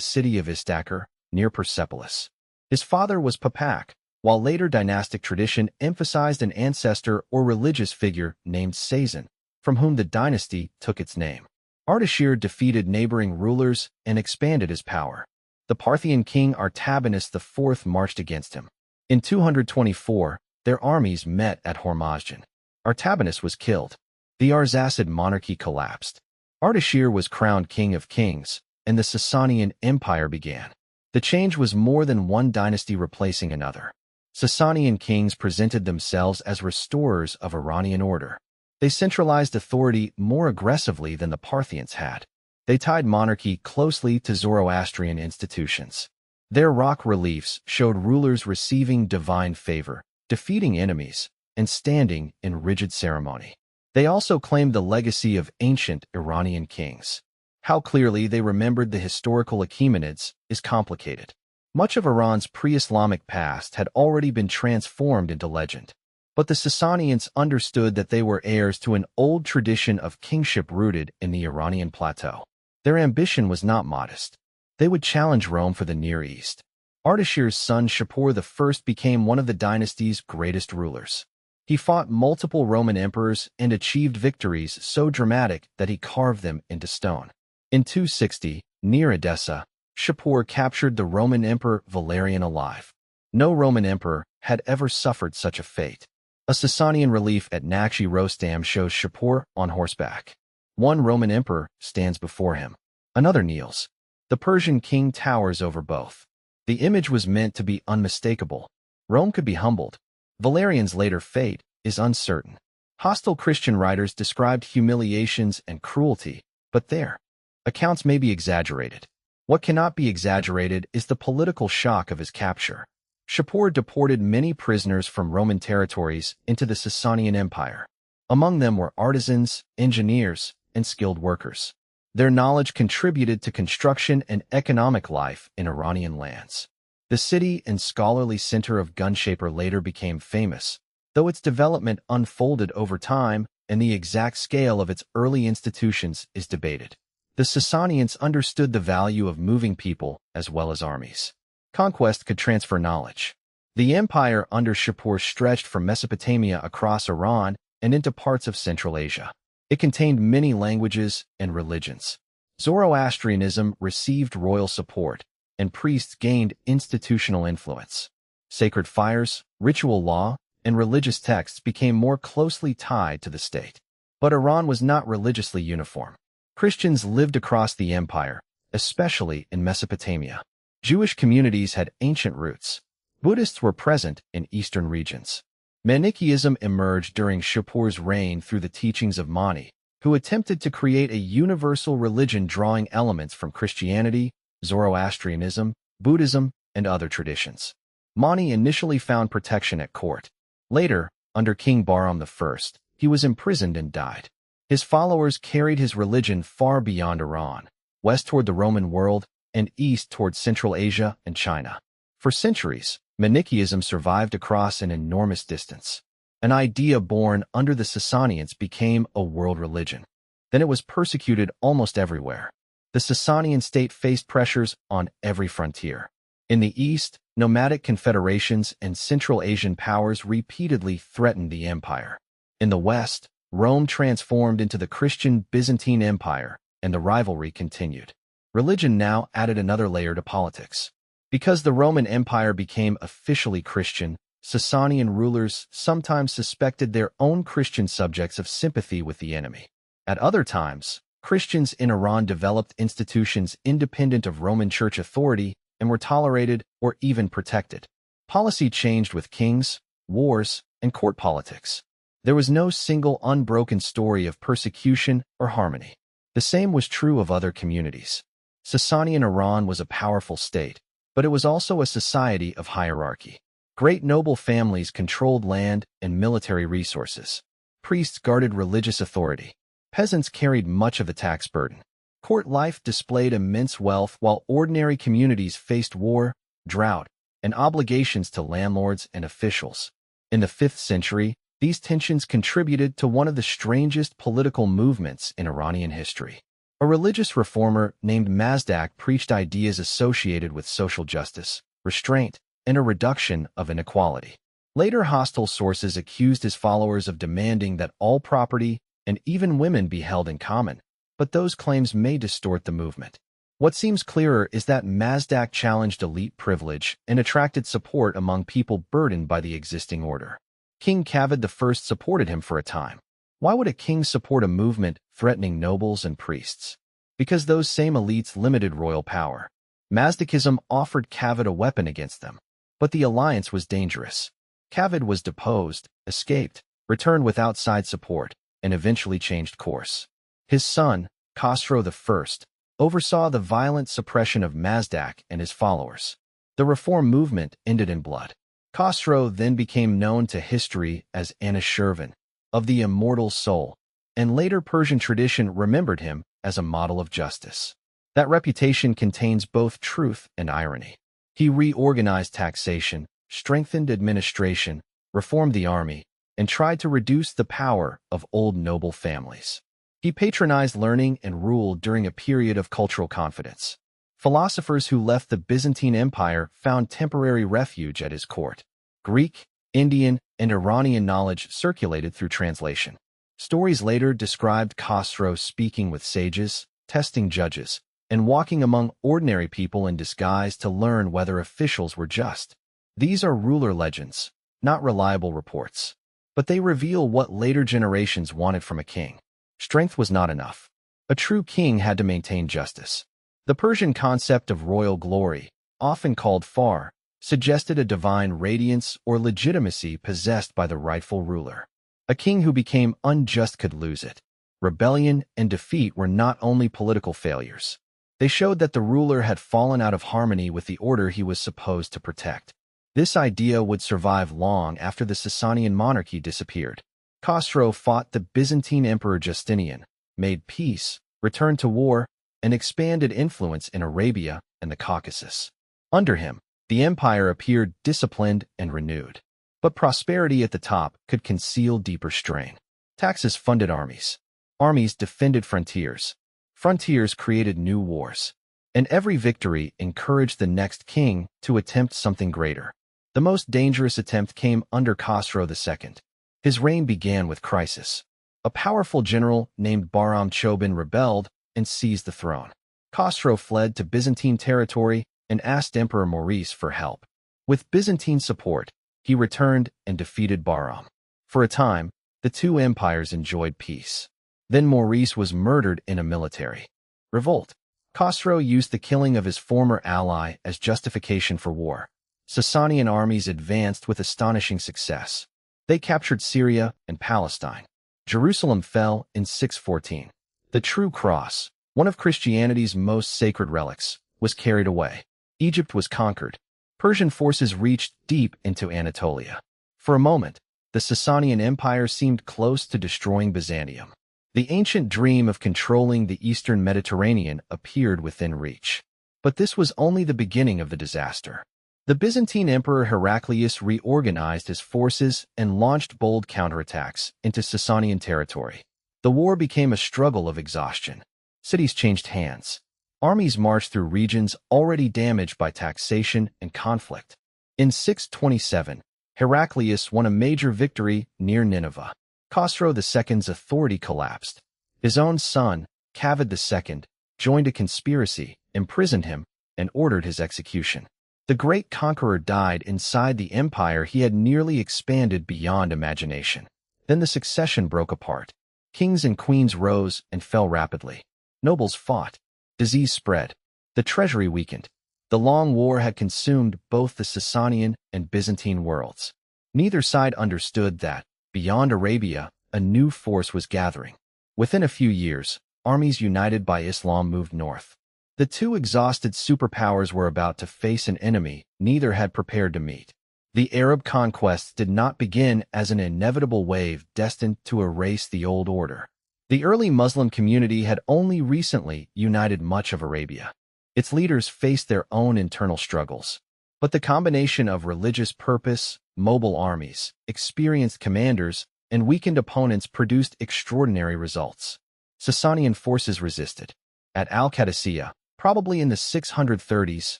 city of Istakhr, near Persepolis. His father was Papak, while later dynastic tradition emphasized an ancestor or religious figure named Sazan, from whom the dynasty took its name. Ardashir defeated neighboring rulers and expanded his power. The Parthian king Artabanus IV marched against him. In 224, their armies met at Hormozgan. Artabanus was killed. The Arsacid monarchy collapsed. Ardashir was crowned king of kings, and the Sasanian Empire began. The change was more than one dynasty replacing another. Sasanian kings presented themselves as restorers of Iranian order. They centralized authority more aggressively than the Parthians had. They tied monarchy closely to Zoroastrian institutions. Their rock reliefs showed rulers receiving divine favor, defeating enemies, and standing in rigid ceremony. They also claimed the legacy of ancient Iranian kings. How clearly they remembered the historical Achaemenids is complicated. Much of Iran's pre-Islamic past had already been transformed into legend. But the Sasanians understood that they were heirs to an old tradition of kingship rooted in the Iranian plateau. Their ambition was not modest. They would challenge Rome for the Near East. Ardashir's son Shapur I became one of the dynasty's greatest rulers. He fought multiple Roman emperors and achieved victories so dramatic that he carved them into stone. In 260, near Edessa, Shapur captured the Roman emperor Valerian alive. No Roman emperor had ever suffered such a fate. A Sasanian relief at Nakshi Rostam shows Shapur on horseback. One Roman emperor stands before him. Another kneels. The Persian king towers over both. The image was meant to be unmistakable. Rome could be humbled. Valerian's later fate is uncertain. Hostile Christian writers described humiliations and cruelty, but their accounts may be exaggerated. What cannot be exaggerated is the political shock of his capture. Shapur deported many prisoners from Roman territories into the Sasanian Empire. Among them were artisans, engineers, and skilled workers. Their knowledge contributed to construction and economic life in Iranian lands. The city and scholarly center of Gunshaper later became famous, though its development unfolded over time and the exact scale of its early institutions is debated. The Sasanians understood the value of moving people as well as armies. Conquest could transfer knowledge. The empire under Shapur stretched from Mesopotamia across Iran and into parts of Central Asia. It contained many languages and religions. Zoroastrianism received royal support, and priests gained institutional influence. Sacred fires, ritual law, and religious texts became more closely tied to the state. But Iran was not religiously uniform. Christians lived across the empire, especially in Mesopotamia. Jewish communities had ancient roots. Buddhists were present in eastern regions. Manichaeism emerged during Shapur's reign through the teachings of Mani, who attempted to create a universal religion drawing elements from Christianity, Zoroastrianism, Buddhism, and other traditions. Mani initially found protection at court. Later, under King Bahram I, he was imprisoned and died. His followers carried his religion far beyond Iran, west toward the Roman world, and east toward Central Asia and China. For centuries, Manichaeism survived across an enormous distance. An idea born under the Sasanians became a world religion. Then it was persecuted almost everywhere. The Sasanian state faced pressures on every frontier. In the east, nomadic confederations and Central Asian powers repeatedly threatened the empire. In the west, Rome transformed into the Christian Byzantine Empire, and the rivalry continued. Religion now added another layer to politics. Because the Roman Empire became officially Christian, Sasanian rulers sometimes suspected their own Christian subjects of sympathy with the enemy. At other times, Christians in Iran developed institutions independent of Roman Church authority and were tolerated or even protected. Policy changed with kings, wars, and court politics. There was no single unbroken story of persecution or harmony. The same was true of other communities. Sasanian Iran was a powerful state, but it was also a society of hierarchy. Great noble families controlled land and military resources. Priests guarded religious authority. Peasants carried much of the tax burden. Court life displayed immense wealth while ordinary communities faced war, drought, and obligations to landlords and officials. In the 5th century, these tensions contributed to one of the strangest political movements in Iranian history. A religious reformer named Mazdak preached ideas associated with social justice, restraint, and a reduction of inequality. Later hostile sources accused his followers of demanding that all property and even women be held in common, but those claims may distort the movement. What seems clearer is that Mazdak challenged elite privilege and attracted support among people burdened by the existing order. King Safavid I supported him for a time. Why would a king support a movement threatening nobles and priests? Because those same elites limited royal power. Mazdakism offered Safavid a weapon against them. But the alliance was dangerous. Safavid was deposed, escaped, returned with outside support, and eventually changed course. His son, Khosrow I, oversaw the violent suppression of Mazdak and his followers. The reform movement ended in blood. Khosrow then became known to history as Anushirvan, of the immortal soul, and later Persian tradition remembered him as a model of justice. That reputation contains both truth and irony. He reorganized taxation, strengthened administration, reformed the army, and tried to reduce the power of old noble families. He patronized learning and ruled during a period of cultural confidence. Philosophers who left the Byzantine Empire found temporary refuge at his court. Greek, Indian, and Iranian knowledge circulated through translation. Stories later described Khosrow speaking with sages, testing judges, and walking among ordinary people in disguise to learn whether officials were just. These are ruler legends, not reliable reports. But they reveal what later generations wanted from a king. Strength was not enough. A true king had to maintain justice. The Persian concept of royal glory, often called far, suggested a divine radiance or legitimacy possessed by the rightful ruler. A king who became unjust could lose it. Rebellion and defeat were not only political failures. They showed that the ruler had fallen out of harmony with the order he was supposed to protect. This idea would survive long after the Sasanian monarchy disappeared. Khosrow fought the Byzantine Emperor Justinian, made peace, returned to war, and expanded influence in Arabia and the Caucasus. Under him, the empire appeared disciplined and renewed. But prosperity at the top could conceal deeper strain. Taxes funded armies. Armies defended frontiers. Frontiers created new wars. And every victory encouraged the next king to attempt something greater. The most dangerous attempt came under Khosrow II. His reign began with crisis. A powerful general named Bahram Chobin rebelled and seized the throne. Khosrow fled to Byzantine territory and asked Emperor Maurice for help. With Byzantine support, he returned and defeated Bahram. For a time, the two empires enjoyed peace. Then Maurice was murdered in a military revolt. Khosrow used the killing of his former ally as justification for war. Sasanian armies advanced with astonishing success. They captured Syria and Palestine. Jerusalem fell in 614. The True Cross, one of Christianity's most sacred relics, was carried away. Egypt was conquered. Persian forces reached deep into Anatolia. For a moment, the Sasanian Empire seemed close to destroying Byzantium. The ancient dream of controlling the eastern Mediterranean appeared within reach. But this was only the beginning of the disaster. The Byzantine Emperor Heraclius reorganized his forces and launched bold counterattacks into Sasanian territory. The war became a struggle of exhaustion. Cities changed hands. Armies marched through regions already damaged by taxation and conflict. In 627, Heraclius won a major victory near Nineveh. Khosrow II's authority collapsed. His own son, Kavad II, joined a conspiracy, imprisoned him, and ordered his execution. The great conqueror died inside the empire he had nearly expanded beyond imagination. Then the succession broke apart. Kings and queens rose and fell rapidly. Nobles fought. Disease spread. The treasury weakened. The long war had consumed both the Sasanian and Byzantine worlds. Neither side understood that, beyond Arabia, a new force was gathering. Within a few years, armies united by Islam moved north. The two exhausted superpowers were about to face an enemy neither had prepared to meet. The Arab conquest did not begin as an inevitable wave destined to erase the old order. The early Muslim community had only recently united much of Arabia. Its leaders faced their own internal struggles. But the combination of religious purpose, mobile armies, experienced commanders, and weakened opponents produced extraordinary results. Sasanian forces resisted. At Al-Qadisiyah, probably in the 630s,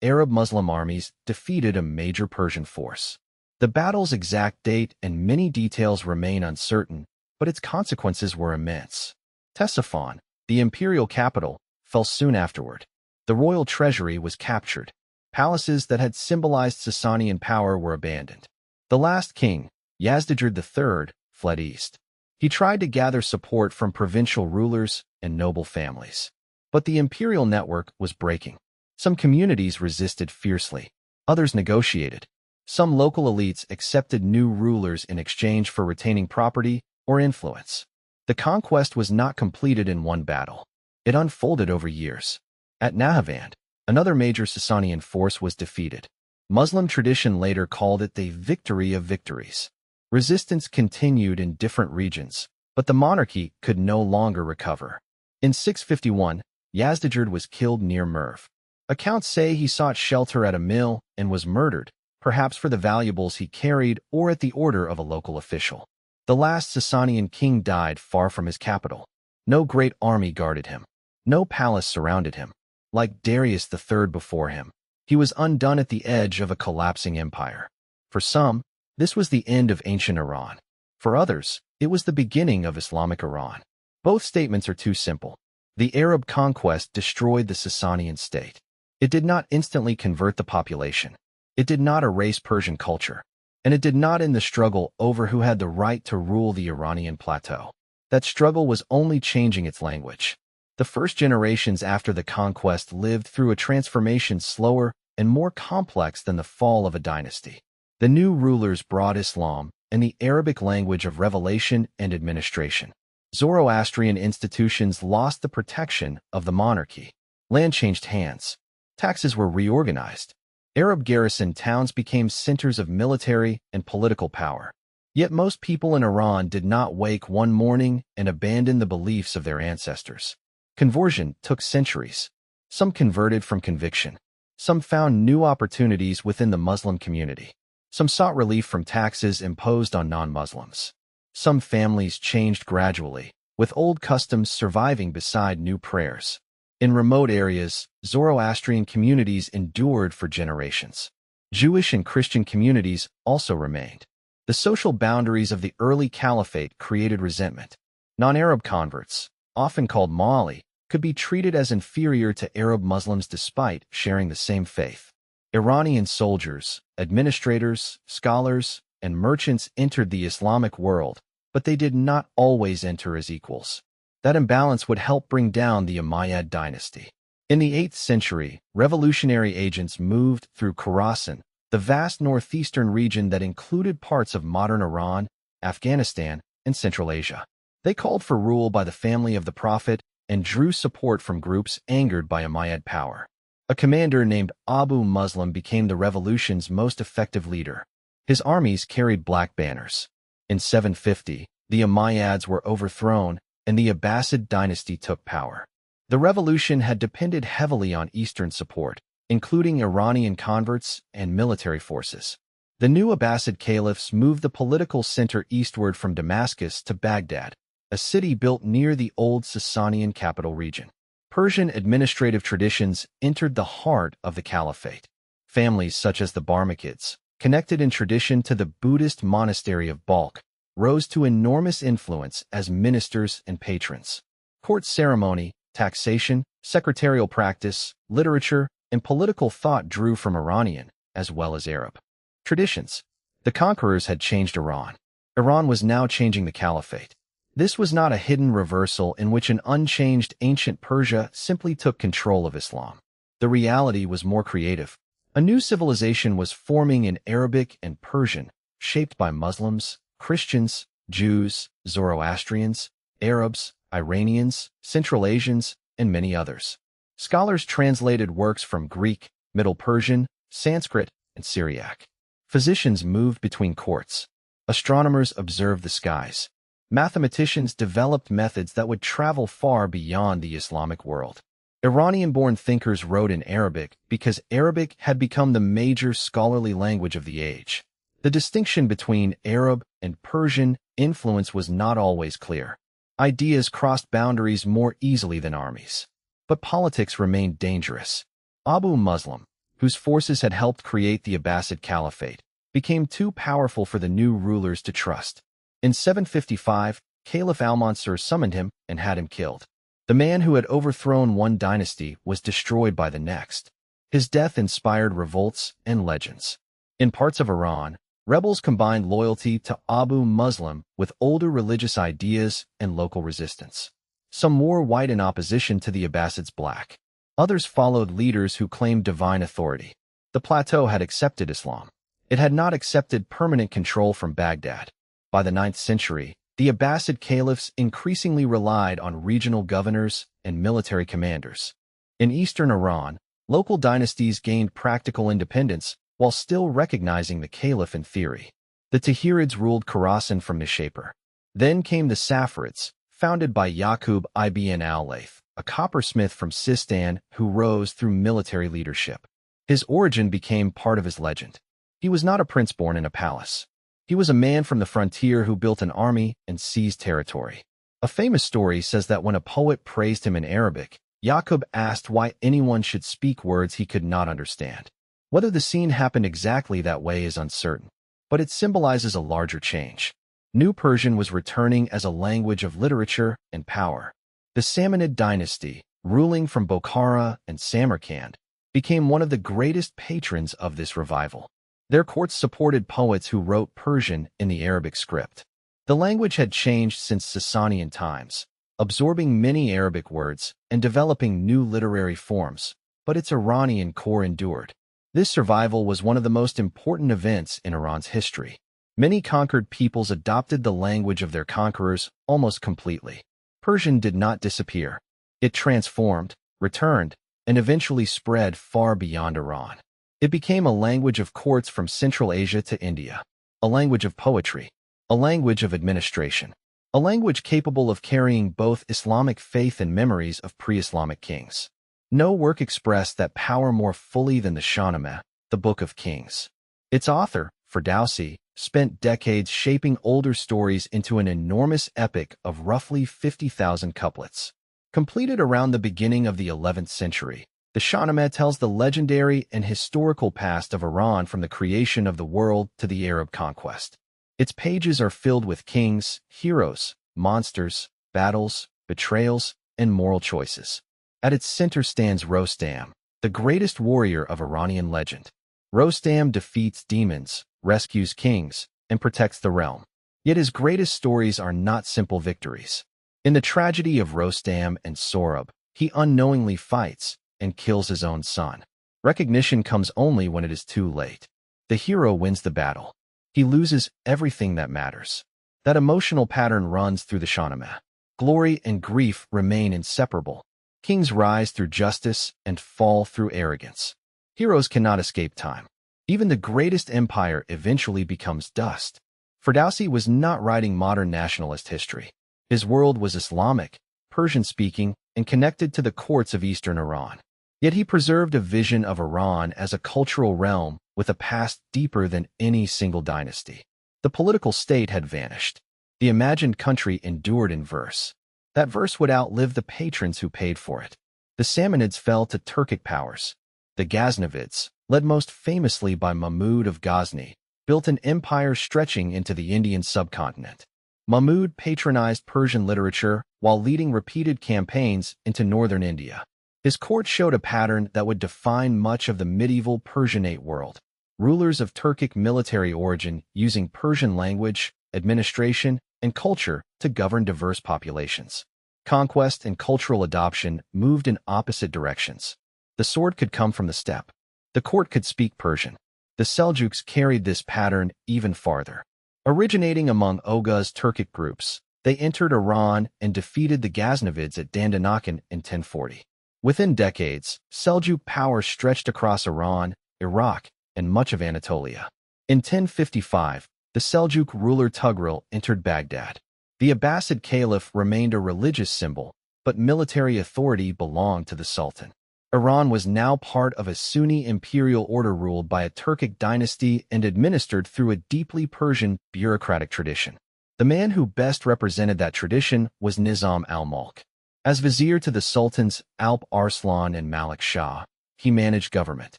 Arab Muslim armies defeated a major Persian force. The battle's exact date and many details remain uncertain, but its consequences were immense. Ctesiphon, the imperial capital, fell soon afterward. The royal treasury was captured. Palaces that had symbolized Sasanian power were abandoned. The last king, Yazdijerd III, fled east. He tried to gather support from provincial rulers and noble families. But the imperial network was breaking. Some communities resisted fiercely. Others negotiated. Some local elites accepted new rulers in exchange for retaining property or influence. The conquest was not completed in one battle. It unfolded over years. At Nahavand, another major Sasanian force was defeated. Muslim tradition later called it the victory of victories. Resistance continued in different regions, but the monarchy could no longer recover. In 651, Yazdijerd was killed near Merv. Accounts say he sought shelter at a mill and was murdered, perhaps for the valuables he carried or at the order of a local official. The last Sasanian king died far from his capital. No great army guarded him. No palace surrounded him. Like Darius III before him, he was undone at the edge of a collapsing empire. For some, this was the end of ancient Iran. For others, it was the beginning of Islamic Iran. Both statements are too simple. The Arab conquest destroyed the Sasanian state. It did not instantly convert the population. It did not erase Persian culture. And it did not end the struggle over who had the right to rule the Iranian plateau. That struggle was only changing its language. The first generations after the conquest lived through a transformation slower and more complex than the fall of a dynasty. The new rulers brought Islam and the Arabic language of revelation and administration. Zoroastrian institutions lost the protection of the monarchy. Land changed hands. Taxes were reorganized. Arab garrison towns became centers of military and political power. Yet most people in Iran did not wake one morning and abandon the beliefs of their ancestors. Conversion took centuries. Some converted from conviction. Some found new opportunities within the Muslim community. Some sought relief from taxes imposed on non-Muslims. Some families changed gradually, with old customs surviving beside new prayers. In remote areas, Zoroastrian communities endured for generations. Jewish and Christian communities also remained. The social boundaries of the early caliphate created resentment. Non-Arab converts, often called Mawali, could be treated as inferior to Arab Muslims despite sharing the same faith. Iranian soldiers, administrators, scholars, and merchants entered the Islamic world, but they did not always enter as equals. That imbalance would help bring down the Umayyad dynasty. In the 8th century, revolutionary agents moved through Khorasan, the vast northeastern region that included parts of modern Iran, Afghanistan, and Central Asia. They called for rule by the family of the Prophet and drew support from groups angered by Umayyad power. A commander named Abu Muslim became the revolution's most effective leader. His armies carried black banners. In 750, the Umayyads were overthrown and the Abbasid dynasty took power. The revolution had depended heavily on Eastern support, including Iranian converts and military forces. The new Abbasid caliphs moved the political center eastward from Damascus to Baghdad, a city built near the old Sasanian capital region. Persian administrative traditions entered the heart of the caliphate. Families such as the Barmakids, connected in tradition to the Buddhist monastery of Balkh, rose to enormous influence as ministers and patrons. Court ceremony, taxation, secretarial practice, literature, and political thought drew from Iranian, as well as Arab traditions. The conquerors had changed Iran. Iran was now changing the caliphate. This was not a hidden reversal in which an unchanged ancient Persia simply took control of Islam. The reality was more creative. A new civilization was forming in Arabic and Persian, shaped by Muslims, Christians, Jews, Zoroastrians, Arabs, Iranians, Central Asians, and many others. Scholars translated works from Greek, Middle Persian, Sanskrit, and Syriac. Physicians moved between courts. Astronomers observed the skies. Mathematicians developed methods that would travel far beyond the Islamic world. Iranian-born thinkers wrote in Arabic because Arabic had become the major scholarly language of the age. The distinction between Arab and Persian influence was not always clear. Ideas crossed boundaries more easily than armies. But politics remained dangerous. Abu Muslim, whose forces had helped create the Abbasid Caliphate, became too powerful for the new rulers to trust. In 755, Caliph al-Mansur summoned him and had him killed. The man who had overthrown one dynasty was destroyed by the next. His death inspired revolts and legends. In parts of Iran, rebels combined loyalty to Abu Muslim with older religious ideas and local resistance. Some wore white in opposition to the Abbasids black. Others followed leaders who claimed divine authority. The plateau had accepted Islam. It had not accepted permanent control from Baghdad. By the 9th century, the Abbasid caliphs increasingly relied on regional governors and military commanders. In eastern Iran, local dynasties gained practical independence while still recognizing the caliph in theory. The Tahirids ruled Khorasan from Nishapur. Then came the Safavids, founded by Yaqub ibn al-Layth, a coppersmith from Sistan who rose through military leadership. His origin became part of his legend. He was not a prince born in a palace. He was a man from the frontier who built an army and seized territory. A famous story says that when a poet praised him in Arabic, Yaqub asked why anyone should speak words he could not understand. Whether the scene happened exactly that way is uncertain, but it symbolizes a larger change. New Persian was returning as a language of literature and power. The Samanid dynasty, ruling from Bokhara and Samarkand, became one of the greatest patrons of this revival. Their courts supported poets who wrote Persian in the Arabic script. The language had changed since Sasanian times, absorbing many Arabic words and developing new literary forms, but its Iranian core endured. This survival was one of the most important events in Iran's history. Many conquered peoples adopted the language of their conquerors almost completely. Persian did not disappear. It transformed, returned, and eventually spread far beyond Iran. It became a language of courts from Central Asia to India, a language of poetry, a language of administration, a language capable of carrying both Islamic faith and memories of pre-Islamic kings. No work expressed that power more fully than the Shahnameh, the Book of Kings. Its author, Ferdowsi, spent decades shaping older stories into an enormous epic of roughly 50,000 couplets. Completed around the beginning of the 11th century, the Shahnameh tells the legendary and historical past of Iran from the creation of the world to the Arab conquest. Its pages are filled with kings, heroes, monsters, battles, betrayals, and moral choices. At its center stands Rostam, the greatest warrior of Iranian legend. Rostam defeats demons, rescues kings, and protects the realm. Yet his greatest stories are not simple victories. In the tragedy of Rostam and Sohrab, he unknowingly fights and kills his own son. Recognition comes only when it is too late. The hero wins the battle. He loses everything that matters. That emotional pattern runs through the Shahnameh. Glory and grief remain inseparable. Kings rise through justice and fall through arrogance. Heroes cannot escape time. Even the greatest empire eventually becomes dust. Ferdowsi was not writing modern nationalist history. His world was Islamic, Persian-speaking, and connected to the courts of eastern Iran. Yet he preserved a vision of Iran as a cultural realm with a past deeper than any single dynasty. The political state had vanished. The imagined country endured in verse. That verse would outlive the patrons who paid for it. The Samanids fell to Turkic powers. The Ghaznavids, led most famously by Mahmud of Ghazni, built an empire stretching into the Indian subcontinent. Mahmud patronized Persian literature while leading repeated campaigns into northern India. His court showed a pattern that would define much of the medieval Persianate world. Rulers of Turkic military origin using Persian language, administration, and culture to govern diverse populations. Conquest and cultural adoption moved in opposite directions. The sword could come from the steppe. The court could speak Persian. The Seljuks carried this pattern even farther. Originating among Oghuz Turkic groups, they entered Iran and defeated the Ghaznavids at Dandanakan in 1040. Within decades, Seljuk power stretched across Iran, Iraq, and much of Anatolia. In 1055, the Seljuk ruler Tughril entered Baghdad. The Abbasid Caliph remained a religious symbol, but military authority belonged to the Sultan. Iran was now part of a Sunni imperial order ruled by a Turkic dynasty and administered through a deeply Persian bureaucratic tradition. The man who best represented that tradition was Nizam al-Mulk. As vizier to the sultans Alp Arslan and Malik Shah, he managed government,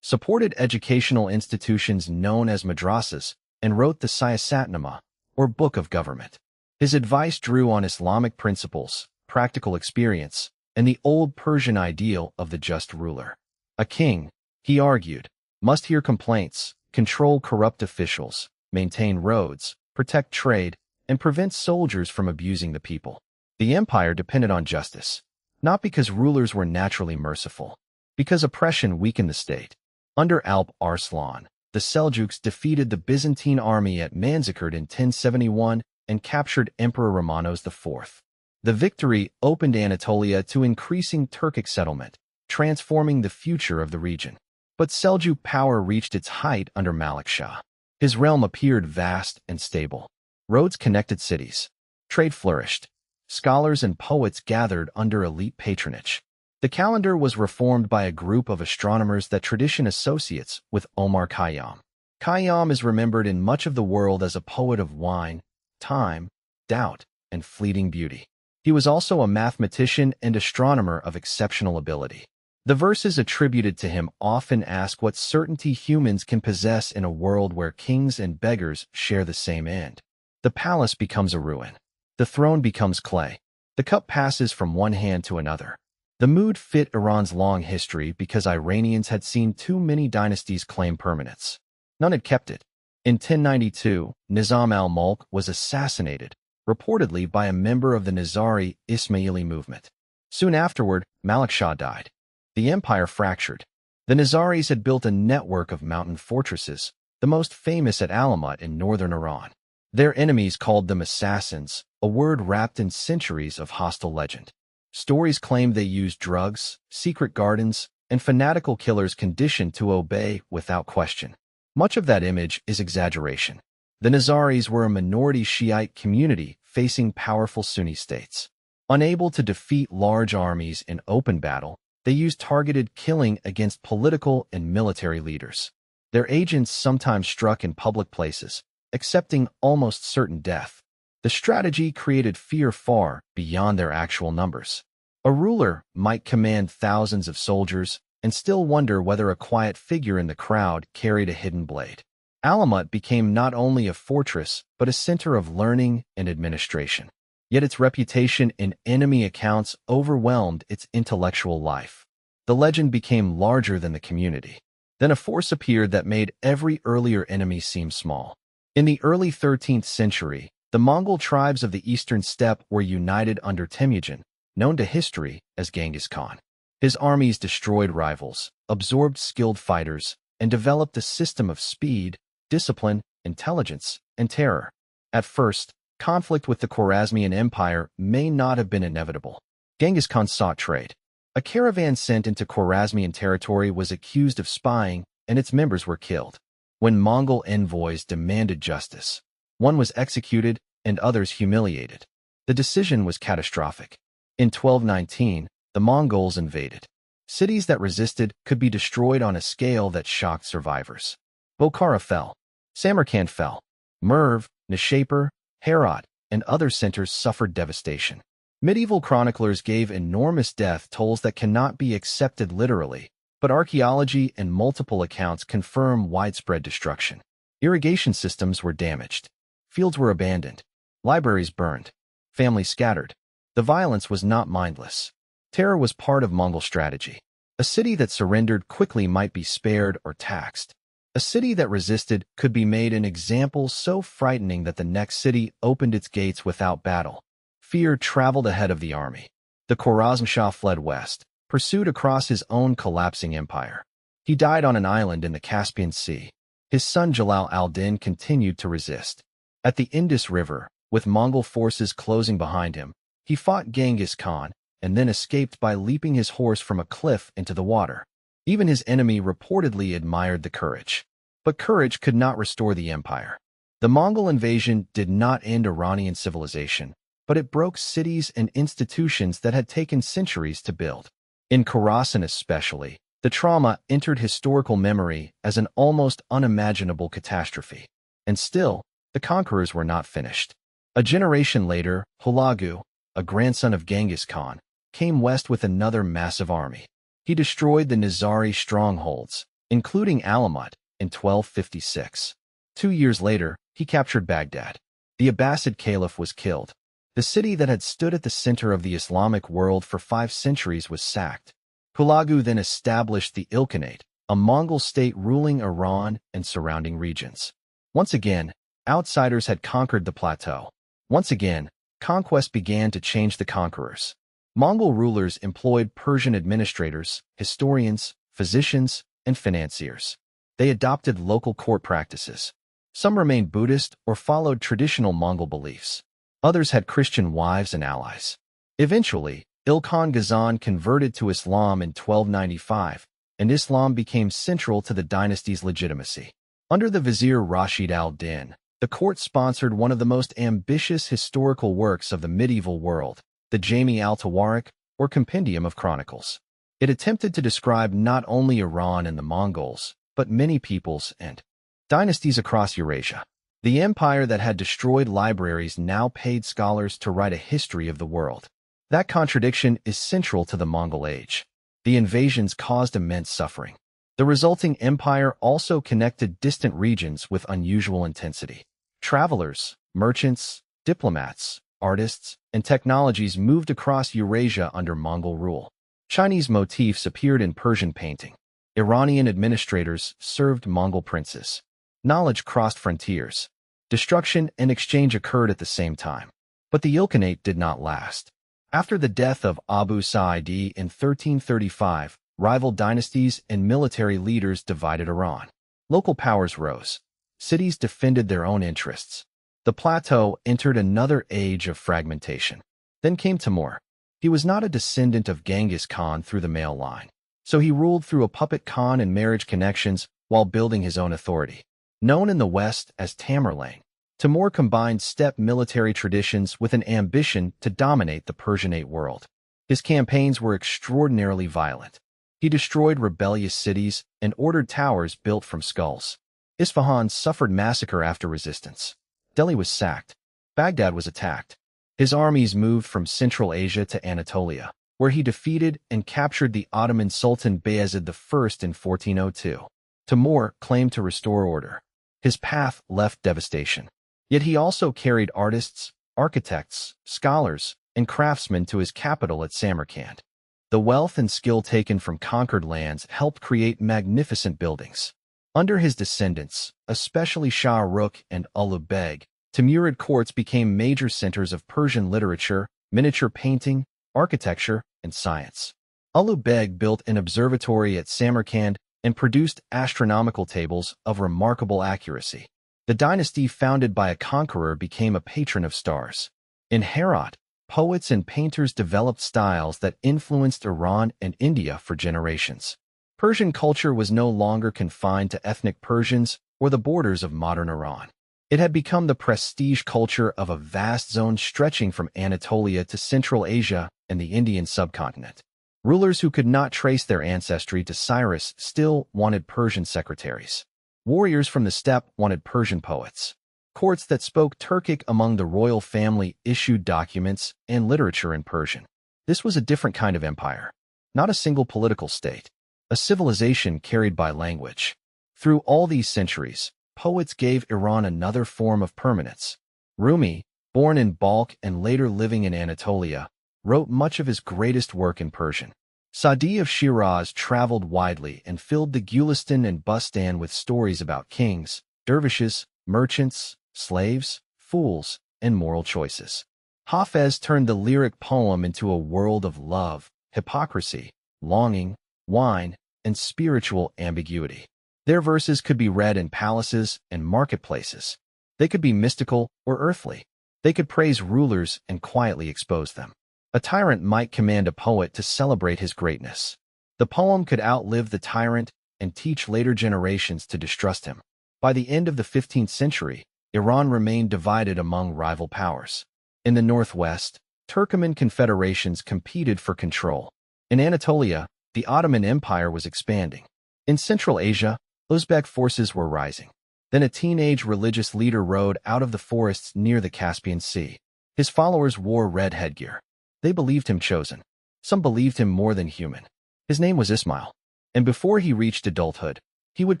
supported educational institutions known as madrasas, and wrote the Siyasatnama, or Book of Government. His advice drew on Islamic principles, practical experience, and the old Persian ideal of the just ruler. A king, he argued, must hear complaints, control corrupt officials, maintain roads, protect trade, and prevent soldiers from abusing the people. The empire depended on justice, not because rulers were naturally merciful, because oppression weakened the state. Under Alp Arslan, the Seljuks defeated the Byzantine army at Manzikert in 1071 and captured Emperor Romanos IV. The victory opened Anatolia to increasing Turkic settlement, transforming the future of the region. But Seljuk power reached its height under Malik Shah. His realm appeared vast and stable. Roads connected cities. Trade flourished. Scholars and poets gathered under elite patronage. The calendar was reformed by a group of astronomers that tradition associates with Omar Khayyam. Khayyam is remembered in much of the world as a poet of wine, time, doubt, and fleeting beauty. He was also a mathematician and astronomer of exceptional ability. The verses attributed to him often ask what certainty humans can possess in a world where kings and beggars share the same end. The palace becomes a ruin. The throne becomes clay. The cup passes from one hand to another. The mood fit Iran's long history because Iranians had seen too many dynasties claim permanence. None had kept it. In 1092, Nizam al-Mulk was assassinated, reportedly by a member of the Nizari Ismaili movement. Soon afterward, Malik Shah died. The empire fractured. The Nizaris had built a network of mountain fortresses, the most famous at Alamut in northern Iran. Their enemies called them assassins, a word wrapped in centuries of hostile legend. Stories claim they used drugs, secret gardens, and fanatical killers conditioned to obey without question. Much of that image is exaggeration. The Nizaris were a minority Shiite community facing powerful Sunni states. Unable to defeat large armies in open battle, they used targeted killing against political and military leaders. Their agents sometimes struck in public places, accepting almost certain death. The strategy created fear far beyond their actual numbers. A ruler might command thousands of soldiers and still wonder whether a quiet figure in the crowd carried a hidden blade. Alamut became not only a fortress, but a center of learning and administration. Yet its reputation in enemy accounts overwhelmed its intellectual life. The legend became larger than the community. Then a force appeared that made every earlier enemy seem small. In the early 13th century, the Mongol tribes of the eastern steppe were united under Temujin, known to history as Genghis Khan. His armies destroyed rivals, absorbed skilled fighters, and developed a system of speed, discipline, intelligence, and terror. At first, conflict with the Khwarezmian Empire may not have been inevitable. Genghis Khan sought trade. A caravan sent into Khwarezmian territory was accused of spying, and its members were killed. When Mongol envoys demanded justice, one was executed and others humiliated. The decision was catastrophic. In 1219, the Mongols invaded. Cities that resisted could be destroyed on a scale that shocked survivors. Bokhara fell. Samarkand fell. Merv, Nishapur, Herat, and other centers suffered devastation. Medieval chroniclers gave enormous death tolls that cannot be accepted literally, but archaeology and multiple accounts confirm widespread destruction. Irrigation systems were damaged. Fields were abandoned. Libraries burned. Families scattered. The violence was not mindless. Terror was part of Mongol strategy. A city that surrendered quickly might be spared or taxed. A city that resisted could be made an example so frightening that the next city opened its gates without battle. Fear traveled ahead of the army. The Khwarezm Shah fled west, pursued across his own collapsing empire. He died on an island in the Caspian Sea. His son Jalal al-Din continued to resist. At the Indus River, with Mongol forces closing behind him, he fought Genghis Khan and then escaped by leaping his horse from a cliff into the water. Even his enemy reportedly admired the courage. But courage could not restore the empire. The Mongol invasion did not end Iranian civilization, but it broke cities and institutions that had taken centuries to build. In Khorasan especially, the trauma entered historical memory as an almost unimaginable catastrophe. And still, the conquerors were not finished. A generation later, Hulagu, a grandson of Genghis Khan, came west with another massive army. He destroyed the Nizari strongholds, including Alamut, in 1256. 2 years later, he captured Baghdad. The Abbasid Caliph was killed. The city that had stood at the center of the Islamic world for 5 centuries was sacked. Hulagu then established the Ilkhanate, a Mongol state ruling Iran and surrounding regions. Once again, outsiders had conquered the plateau. Once again, conquest began to change the conquerors. Mongol rulers employed Persian administrators, historians, physicians, and financiers. They adopted local court practices. Some remained Buddhist or followed traditional Mongol beliefs. Others had Christian wives and allies. Eventually, Ilkhan Ghazan converted to Islam in 1295, and Islam became central to the dynasty's legitimacy. Under the vizier Rashid al-Din, the court sponsored one of the most ambitious historical works of the medieval world, the Jami al-Tawarik, or Compendium of Chronicles. It attempted to describe not only Iran and the Mongols, but many peoples and dynasties across Eurasia. The empire that had destroyed libraries now paid scholars to write a history of the world. That contradiction is central to the Mongol age. The invasions caused immense suffering. The resulting empire also connected distant regions with unusual intensity. Travelers, merchants, diplomats, artists, and technologies moved across Eurasia under Mongol rule. Chinese motifs appeared in Persian painting. Iranian administrators served Mongol princes. Knowledge crossed frontiers. Destruction and exchange occurred at the same time. But the Ilkhanate did not last. After the death of Abu Sa'id in 1335, rival dynasties and military leaders divided Iran. Local powers rose. Cities defended their own interests. The plateau entered another age of fragmentation. Then came Timur. He was not a descendant of Genghis Khan through the male line, so he ruled through a puppet Khan and marriage connections while building his own authority. Known in the West as Tamerlane, Timur combined steppe military traditions with an ambition to dominate the Persianate world. His campaigns were extraordinarily violent. He destroyed rebellious cities and ordered towers built from skulls. Isfahan suffered massacre after resistance. Delhi was sacked. Baghdad was attacked. His armies moved from Central Asia to Anatolia, where he defeated and captured the Ottoman Sultan Bayezid I in 1402. Timur claimed to restore order. His path left devastation. Yet he also carried artists, architects, scholars, and craftsmen to his capital at Samarkand. The wealth and skill taken from conquered lands helped create magnificent buildings. Under his descendants, especially Shah Rukh and Ulugh Beg, Timurid courts became major centers of Persian literature, miniature painting, architecture, and science. Ulugh Beg built an observatory at Samarkand and produced astronomical tables of remarkable accuracy. The dynasty founded by a conqueror became a patron of stars. In Herat, poets and painters developed styles that influenced Iran and India for generations. Persian culture was no longer confined to ethnic Persians or the borders of modern Iran. It had become the prestige culture of a vast zone stretching from Anatolia to Central Asia and the Indian subcontinent. Rulers who could not trace their ancestry to Cyrus still wanted Persian secretaries. Warriors from the steppe wanted Persian poets. Courts that spoke Turkic among the royal family issued documents and literature in Persian. This was a different kind of empire, not a single political state, a civilization carried by language. Through all these centuries, poets gave Iran another form of permanence. Rumi, born in Balkh and later living in Anatolia, wrote much of his greatest work in Persian. Sa'di of Shiraz traveled widely and filled the Gulistan and Bustan with stories about kings, dervishes, merchants, slaves, fools, and moral choices. Hafez turned the lyric poem into a world of love, hypocrisy, longing, wine, and spiritual ambiguity. Their verses could be read in palaces and marketplaces. They could be mystical or earthly. They could praise rulers and quietly expose them. A tyrant might command a poet to celebrate his greatness. The poem could outlive the tyrant and teach later generations to distrust him. By the end of the 15th century, Iran remained divided among rival powers. In the northwest, Turkoman confederations competed for control. In Anatolia, the Ottoman Empire was expanding. In Central Asia, Uzbek forces were rising. Then a teenage religious leader rode out of the forests near the Caspian Sea. His followers wore red headgear. They believed him chosen. Some believed him more than human. His name was Ismail. And before he reached adulthood, he would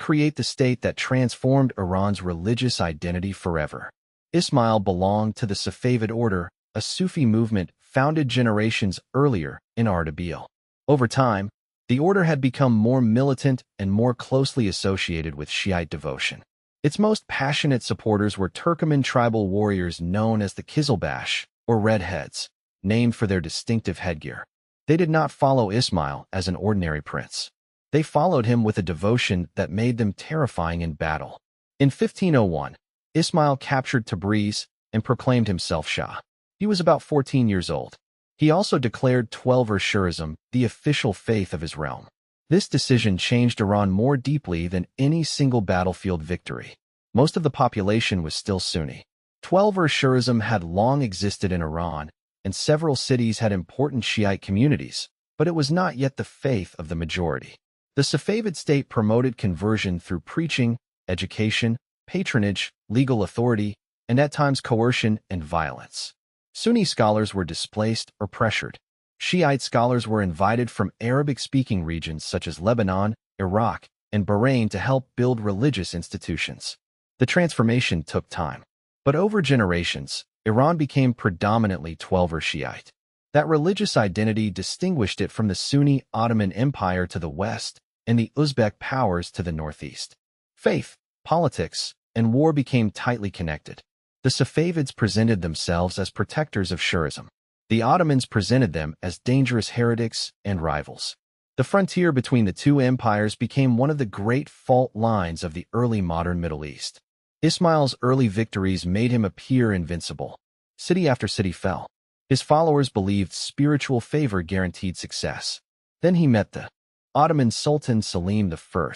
create the state that transformed Iran's religious identity forever. Ismail belonged to the Safavid order, a Sufi movement founded generations earlier in Ardabil. Over time, the order had become more militant and more closely associated with Shiite devotion. Its most passionate supporters were Turkoman tribal warriors known as the Kizilbash, or Redheads, named for their distinctive headgear. They did not follow Ismail as an ordinary prince. They followed him with a devotion that made them terrifying in battle. In 1501, Ismail captured Tabriz and proclaimed himself Shah. He was about 14 years old. He also declared Twelver Shi'a Islam the official faith of his realm. This decision changed Iran more deeply than any single battlefield victory. Most of the population was still Sunni. Twelver Shi'a Islam had long existed in Iran, and several cities had important Shiite communities, but it was not yet the faith of the majority. The Safavid state promoted conversion through preaching, education, patronage, legal authority, and at times coercion and violence. Sunni scholars were displaced or pressured. Shiite scholars were invited from Arabic-speaking regions such as Lebanon, Iraq, and Bahrain to help build religious institutions. The transformation took time. But over generations, Iran became predominantly Twelver Shiite. That religious identity distinguished it from the Sunni Ottoman Empire to the west and the Uzbek powers to the northeast. Faith, politics, and war became tightly connected. The Safavids presented themselves as protectors of Shi'ism. The Ottomans presented them as dangerous heretics and rivals. The frontier between the two empires became one of the great fault lines of the early modern Middle East. Ismail's early victories made him appear invincible. City after city fell. His followers believed spiritual favor guaranteed success. Then he met the Ottoman Sultan Selim I.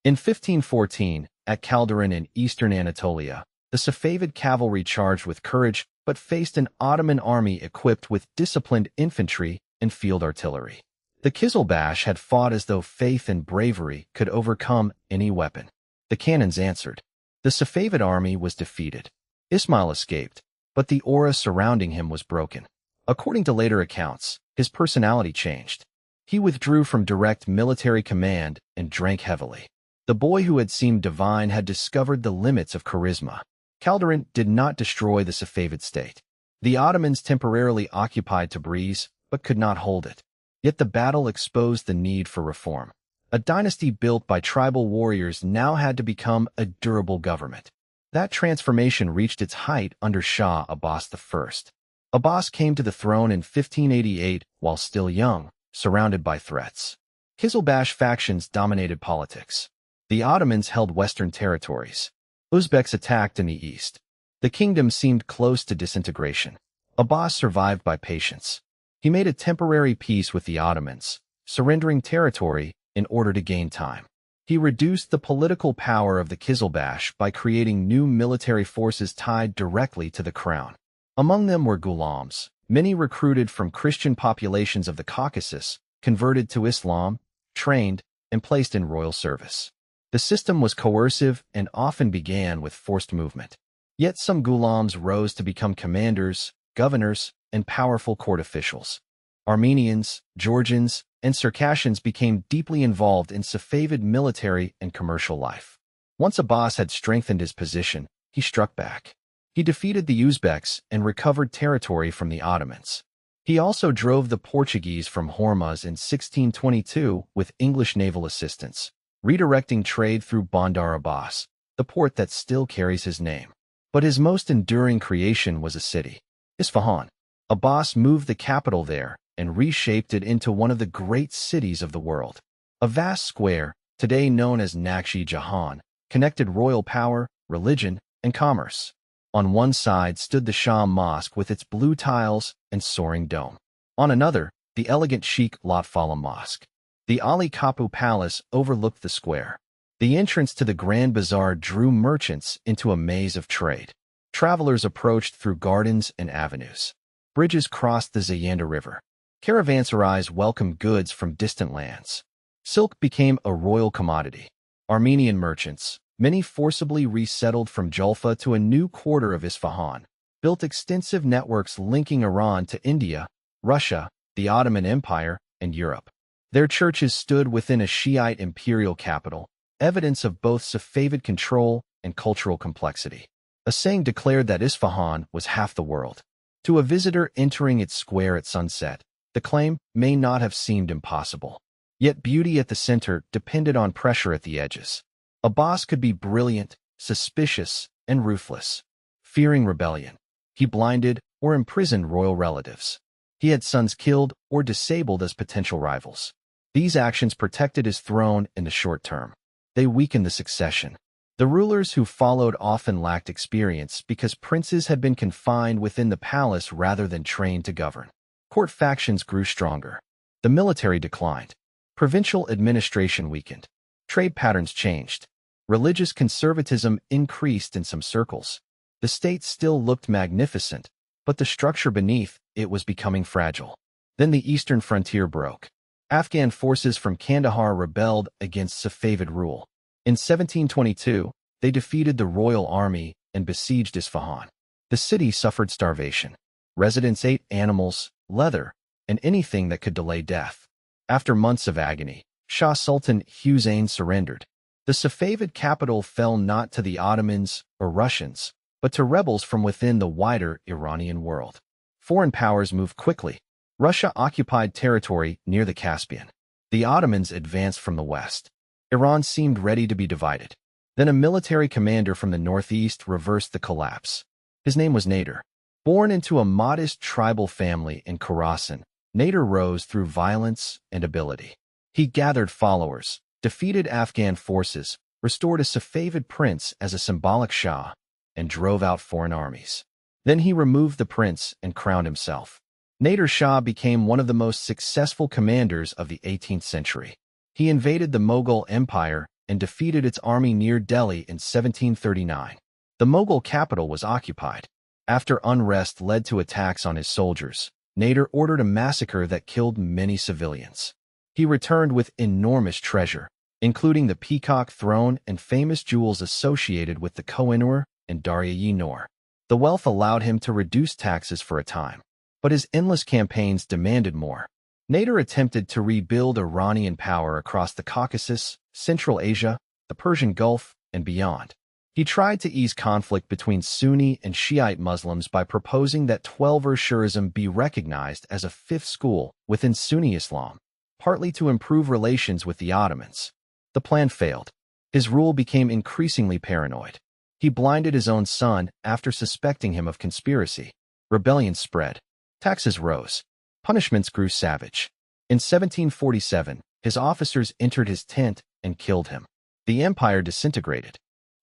In 1514, at Chaldiran in eastern Anatolia, the Safavid cavalry charged with courage but faced an Ottoman army equipped with disciplined infantry and field artillery. The Qizilbash had fought as though faith and bravery could overcome any weapon. The cannons answered. The Safavid army was defeated. Ismail escaped, but the aura surrounding him was broken. According to later accounts, his personality changed. He withdrew from direct military command and drank heavily. The boy who had seemed divine had discovered the limits of charisma. Chaldiran did not destroy the Safavid state. The Ottomans temporarily occupied Tabriz, but could not hold it. Yet the battle exposed the need for reform. A dynasty built by tribal warriors now had to become a durable government. That transformation reached its height under Shah Abbas I. Abbas came to the throne in 1588 while still young, surrounded by threats. Qizilbash factions dominated politics. The Ottomans held western territories. Uzbeks attacked in the east. The kingdom seemed close to disintegration. Abbas survived by patience. He made a temporary peace with the Ottomans, surrendering territory in order to gain time. He reduced the political power of the Qizilbash by creating new military forces tied directly to the crown. Among them were ghulams, many recruited from Christian populations of the Caucasus, converted to Islam, trained, and placed in royal service. The system was coercive and often began with forced movement. Yet some ghulams rose to become commanders, governors, and powerful court officials. Armenians, Georgians, and Circassians became deeply involved in Safavid military and commercial life. Once Abbas had strengthened his position, he struck back. He defeated the Uzbeks and recovered territory from the Ottomans. He also drove the Portuguese from Hormuz in 1622 with English naval assistance, redirecting trade through Bandar Abbas, the port that still carries his name. But his most enduring creation was a city, Isfahan. Abbas moved the capital there and reshaped it into one of the great cities of the world. A vast square, today known as Naqsh-e Jahan, connected royal power, religion, and commerce. On one side stood the Shah Mosque with its blue tiles and soaring dome. On another, the elegant Sheikh Lotfallah Mosque. The Ali Kapu Palace overlooked the square. The entrance to the Grand Bazaar drew merchants into a maze of trade. Travelers approached through gardens and avenues. Bridges crossed the Zayanda River. Caravanserais welcomed goods from distant lands. Silk became a royal commodity. Armenian merchants, many forcibly resettled from Julfa to a new quarter of Isfahan, built extensive networks linking Iran to India, Russia, the Ottoman Empire, and Europe. Their churches stood within a Shiite imperial capital, evidence of both Safavid control and cultural complexity. A saying declared that Isfahan was half the world. To a visitor entering its square at sunset, the claim may not have seemed impossible. Yet beauty at the center depended on pressure at the edges. Abbas could be brilliant, suspicious, and ruthless. Fearing rebellion, he blinded or imprisoned royal relatives. He had sons killed or disabled as potential rivals. These actions protected his throne in the short term. They weakened the succession. The rulers who followed often lacked experience because princes had been confined within the palace rather than trained to govern. Court factions grew stronger. The military declined. Provincial administration weakened. Trade patterns changed. Religious conservatism increased in some circles. The state still looked magnificent, but the structure beneath it was becoming fragile. Then the eastern frontier broke. Afghan forces from Kandahar rebelled against Safavid rule. In 1722, they defeated the royal army and besieged Isfahan. The city suffered starvation. Residents ate animals, leather, and anything that could delay death. After months of agony, Shah Sultan Husain surrendered. The Safavid capital fell not to the Ottomans or Russians, but to rebels from within the wider Iranian world. Foreign powers moved quickly. Russia occupied territory near the Caspian. The Ottomans advanced from the west. Iran seemed ready to be divided. Then a military commander from the northeast reversed the collapse. His name was Nader. Born into a modest tribal family in Khorasan, Nader rose through violence and ability. He gathered followers, defeated Afghan forces, restored a Safavid prince as a symbolic Shah, and drove out foreign armies. Then he removed the prince and crowned himself. Nader Shah became one of the most successful commanders of the 18th century. He invaded the Mongol Empire and defeated its army near Delhi in 1739. The Mughal capital was occupied. After unrest led to attacks on his soldiers, Nader ordered a massacre that killed many civilians. He returned with enormous treasure, including the peacock throne and famous jewels associated with the Kohinoor and Darya-e-Noor. The wealth allowed him to reduce taxes for a time, but his endless campaigns demanded more. Nader attempted to rebuild Iranian power across the Caucasus, Central Asia, the Persian Gulf, and beyond. He tried to ease conflict between Sunni and Shiite Muslims by proposing that Twelver Shi'a Islam be recognized as a fifth school within Sunni Islam, partly to improve relations with the Ottomans. The plan failed. His rule became increasingly paranoid. He blinded his own son after suspecting him of conspiracy. Rebellions spread. Taxes rose. Punishments grew savage. In 1747, his officers entered his tent and killed him. The empire disintegrated.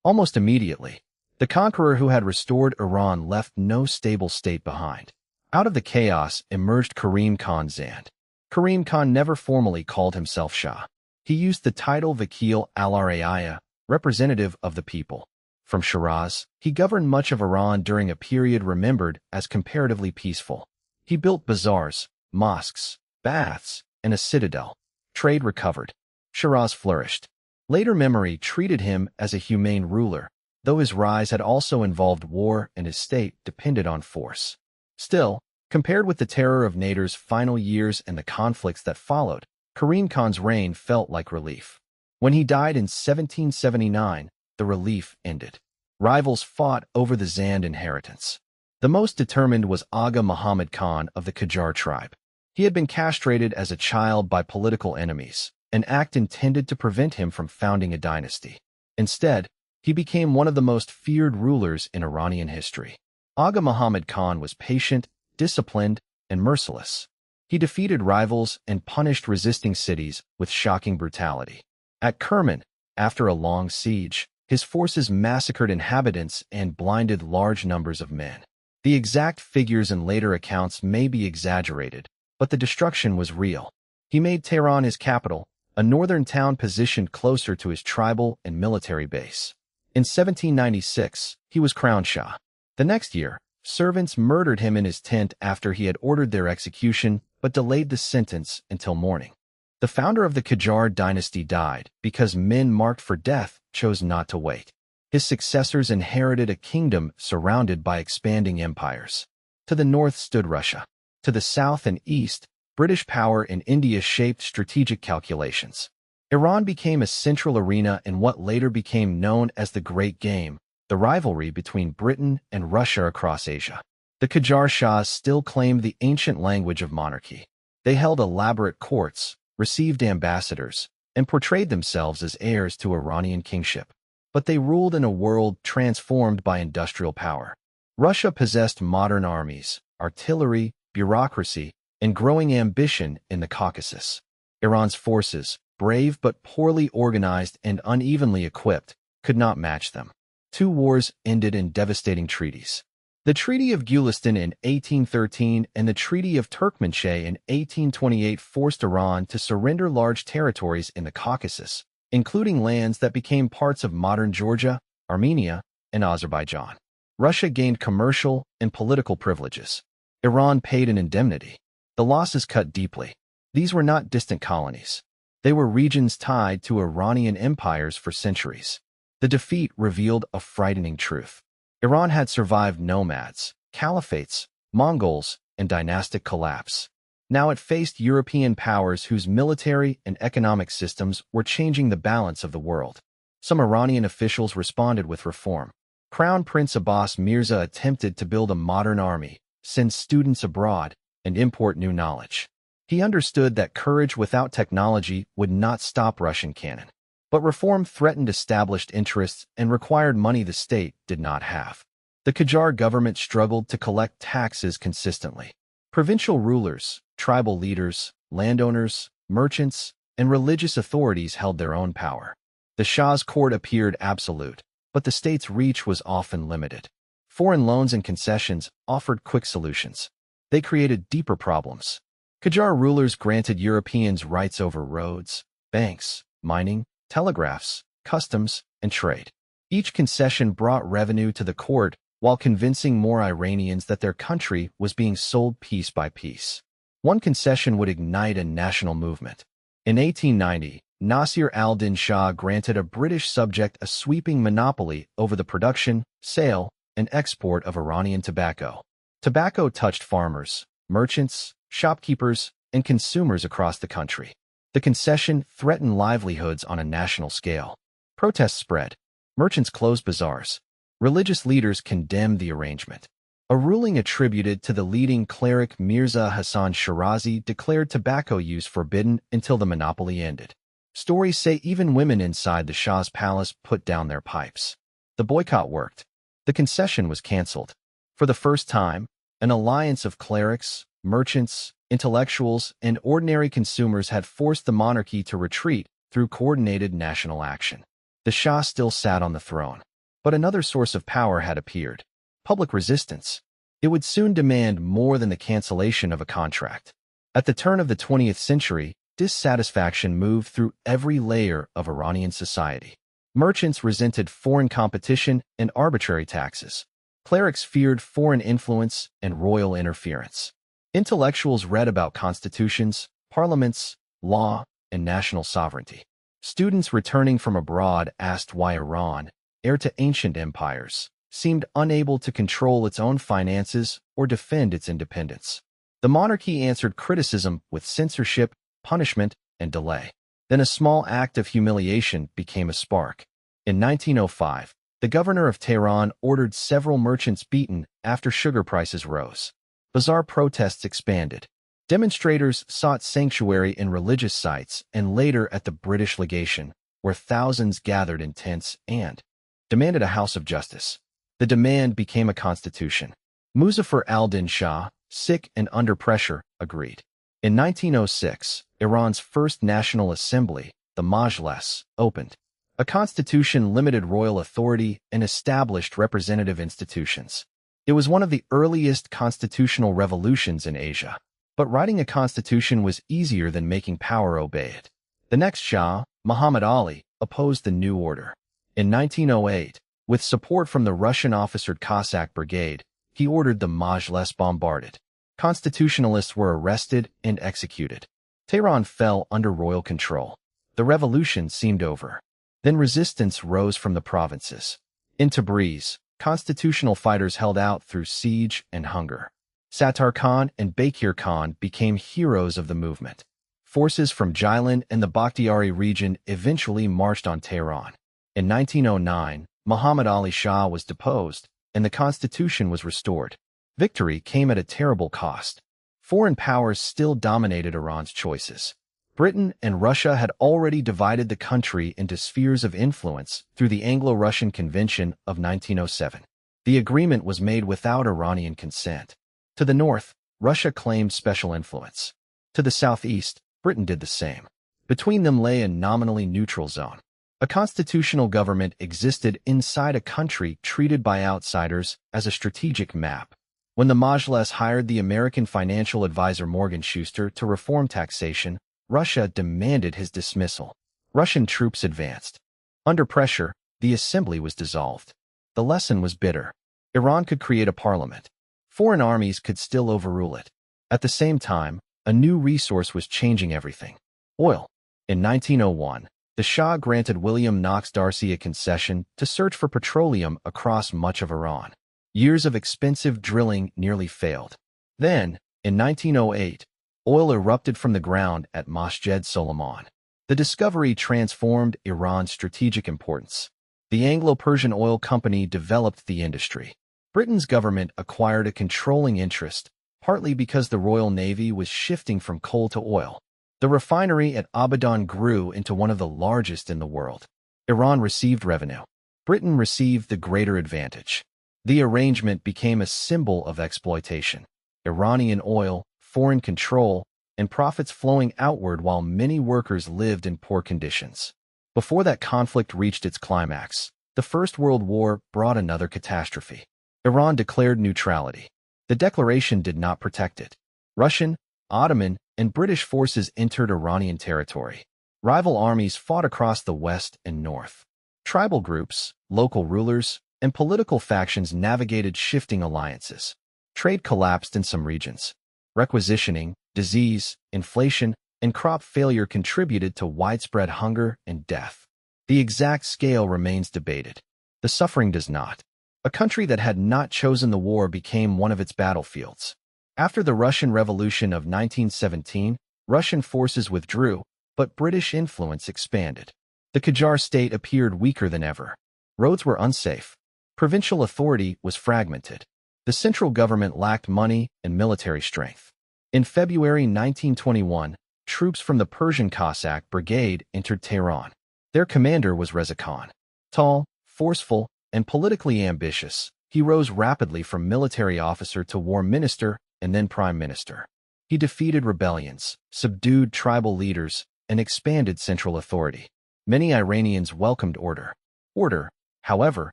Almost immediately, the conqueror who had restored Iran left no stable state behind. Out of the chaos emerged Karim Khan Zand. Karim Khan never formally called himself Shah. He used the title Vakil al-Ra'aya, representative of the people. From Shiraz, he governed much of Iran during a period remembered as comparatively peaceful. He built bazaars, mosques, baths, and a citadel. Trade recovered. Shiraz flourished. Later memory treated him as a humane ruler, though his rise had also involved war and his state depended on force. Still, compared with the terror of Nader's final years and the conflicts that followed, Karim Khan's reign felt like relief. When he died in 1779, the relief ended. Rivals fought over the Zand inheritance. The most determined was Aga Muhammad Khan of the Qajar tribe. He had been castrated as a child by political enemies, an act intended to prevent him from founding a dynasty. Instead, he became one of the most feared rulers in Iranian history. Aga Muhammad Khan was patient, disciplined, and merciless. He defeated rivals and punished resisting cities with shocking brutality. At Kerman, after a long siege, his forces massacred inhabitants and blinded large numbers of men. The exact figures in later accounts may be exaggerated, but the destruction was real. He made Tehran his capital, a northern town positioned closer to his tribal and military base. In 1796, he was crowned Shah. The next year, servants murdered him in his tent after he had ordered their execution, but delayed the sentence until morning. The founder of the Qajar dynasty died because men marked for death chose not to wait. His successors inherited a kingdom surrounded by expanding empires. To the north stood Russia. To the south and east, British power in India shaped strategic calculations. Iran became a central arena in what later became known as the Great Game, the rivalry between Britain and Russia across Asia. The Qajar Shahs still claimed the ancient language of monarchy. They held elaborate courts, received ambassadors, and portrayed themselves as heirs to Iranian kingship. But they ruled in a world transformed by industrial power. Russia possessed modern armies, artillery, bureaucracy, and growing ambition in the Caucasus. Iran's forces, brave but poorly organized and unevenly equipped, could not match them. Two wars ended in devastating treaties. The Treaty of Gulistan in 1813 and the Treaty of Turkmenchay in 1828 forced Iran to surrender large territories in the Caucasus, including lands that became parts of modern Georgia, Armenia, and Azerbaijan. Russia gained commercial and political privileges. Iran paid an indemnity. The losses cut deeply. These were not distant colonies. They were regions tied to Iranian empires for centuries. The defeat revealed a frightening truth. Iran had survived nomads, caliphates, Mongols, and dynastic collapse. Now it faced European powers whose military and economic systems were changing the balance of the world. Some Iranian officials responded with reform. Crown Prince Abbas Mirza attempted to build a modern army, send students abroad, and import new knowledge. He understood that courage without technology would not stop Russian cannon. But reform threatened established interests and required money the state did not have. The Qajar government struggled to collect taxes consistently. Provincial rulers, tribal leaders, landowners, merchants, and religious authorities held their own power. The Shah's court appeared absolute, but the state's reach was often limited. Foreign loans and concessions offered quick solutions. They created deeper problems. Qajar rulers granted Europeans rights over roads, banks, mining, telegraphs, customs, and trade. Each concession brought revenue to the court while convincing more Iranians that their country was being sold piece by piece. One concession would ignite a national movement. In 1890, Nasir al-Din Shah granted a British subject a sweeping monopoly over the production, sale, and export of Iranian tobacco. Tobacco touched farmers, merchants, shopkeepers, and consumers across the country. The concession threatened livelihoods on a national scale. Protests spread. Merchants closed bazaars. Religious leaders condemned the arrangement. A ruling attributed to the leading cleric Mirza Hassan Shirazi declared tobacco use forbidden until the monopoly ended. Stories say even women inside the Shah's palace put down their pipes. The boycott worked. The concession was cancelled. For the first time, an alliance of clerics, merchants, intellectuals, and ordinary consumers had forced the monarchy to retreat through coordinated national action. The Shah still sat on the throne. But another source of power had appeared: public resistance. It would soon demand more than the cancellation of a contract. At the turn of the 20th century, dissatisfaction moved through every layer of Iranian society. Merchants resented foreign competition and arbitrary taxes. Clerics feared foreign influence and royal interference. Intellectuals read about constitutions, parliaments, law, and national sovereignty. Students returning from abroad asked why Iran, heir to ancient empires, seemed unable to control its own finances or defend its independence. The monarchy answered criticism with censorship, punishment, and delay. Then a small act of humiliation became a spark. In 1905, the governor of Tehran ordered several merchants beaten after sugar prices rose. Bazaar protests expanded. Demonstrators sought sanctuary in religious sites and later at the British legation, where thousands gathered in tents and demanded a house of justice. The demand became a constitution. Muzaffar al-Din Shah, sick and under pressure, agreed. In 1906, Iran's first national assembly, the Majlis, opened. A constitution limited royal authority and established representative institutions. It was one of the earliest constitutional revolutions in Asia. But writing a constitution was easier than making power obey it. The next Shah, Muhammad Ali, opposed the new order. In 1908, with support from the Russian-officered Cossack Brigade, he ordered the Majlis bombarded. Constitutionalists were arrested and executed. Tehran fell under royal control. The revolution seemed over. Then resistance rose from the provinces. In Tabriz, constitutional fighters held out through siege and hunger. Sattar Khan and Bakir Khan became heroes of the movement. Forces from Gilan and the Bakhtiari region eventually marched on Tehran. In 1909, Muhammad Ali Shah was deposed, and the constitution was restored. Victory came at a terrible cost. Foreign powers still dominated Iran's choices. Britain and Russia had already divided the country into spheres of influence through the Anglo-Russian Convention of 1907. The agreement was made without Iranian consent. To the north, Russia claimed special influence. To the southeast, Britain did the same. Between them lay a nominally neutral zone. A constitutional government existed inside a country treated by outsiders as a strategic map. When the Majlis hired the American financial advisor Morgan Schuster to reform taxation, Russia demanded his dismissal. Russian troops advanced. Under pressure, the assembly was dissolved. The lesson was bitter. Iran could create a parliament. Foreign armies could still overrule it. At the same time, a new resource was changing everything: oil. In 1901, the Shah granted William Knox D'Arcy a concession to search for petroleum across much of Iran. Years of expensive drilling nearly failed. Then, in 1908, oil erupted from the ground at Masjed Solomon. The discovery transformed Iran's strategic importance. The Anglo-Persian Oil Company developed the industry. Britain's government acquired a controlling interest, partly because the Royal Navy was shifting from coal to oil. The refinery at Abadan grew into one of the largest in the world. Iran received revenue. Britain received the greater advantage. The arrangement became a symbol of exploitation. Iranian oil, foreign control, and profits flowing outward while many workers lived in poor conditions. Before that conflict reached its climax, the First World War brought another catastrophe. Iran declared neutrality. The declaration did not protect it. Russian, Ottoman, and British forces entered Iranian territory. Rival armies fought across the west and north. Tribal groups, local rulers, and political factions navigated shifting alliances. Trade collapsed in some regions. Requisitioning, disease, inflation, and crop failure contributed to widespread hunger and death. The exact scale remains debated. The suffering does not. A country that had not chosen the war became one of its battlefields. After the Russian Revolution of 1917, Russian forces withdrew, but British influence expanded. The Qajar state appeared weaker than ever. Roads were unsafe. Provincial authority was fragmented. The central government lacked money and military strength. In February 1921, troops from the Persian Cossack Brigade entered Tehran. Their commander was Reza Khan. Tall, forceful, and politically ambitious, he rose rapidly from military officer to war minister and then prime minister. He defeated rebellions, subdued tribal leaders, and expanded central authority. Many Iranians welcomed order. Order, however,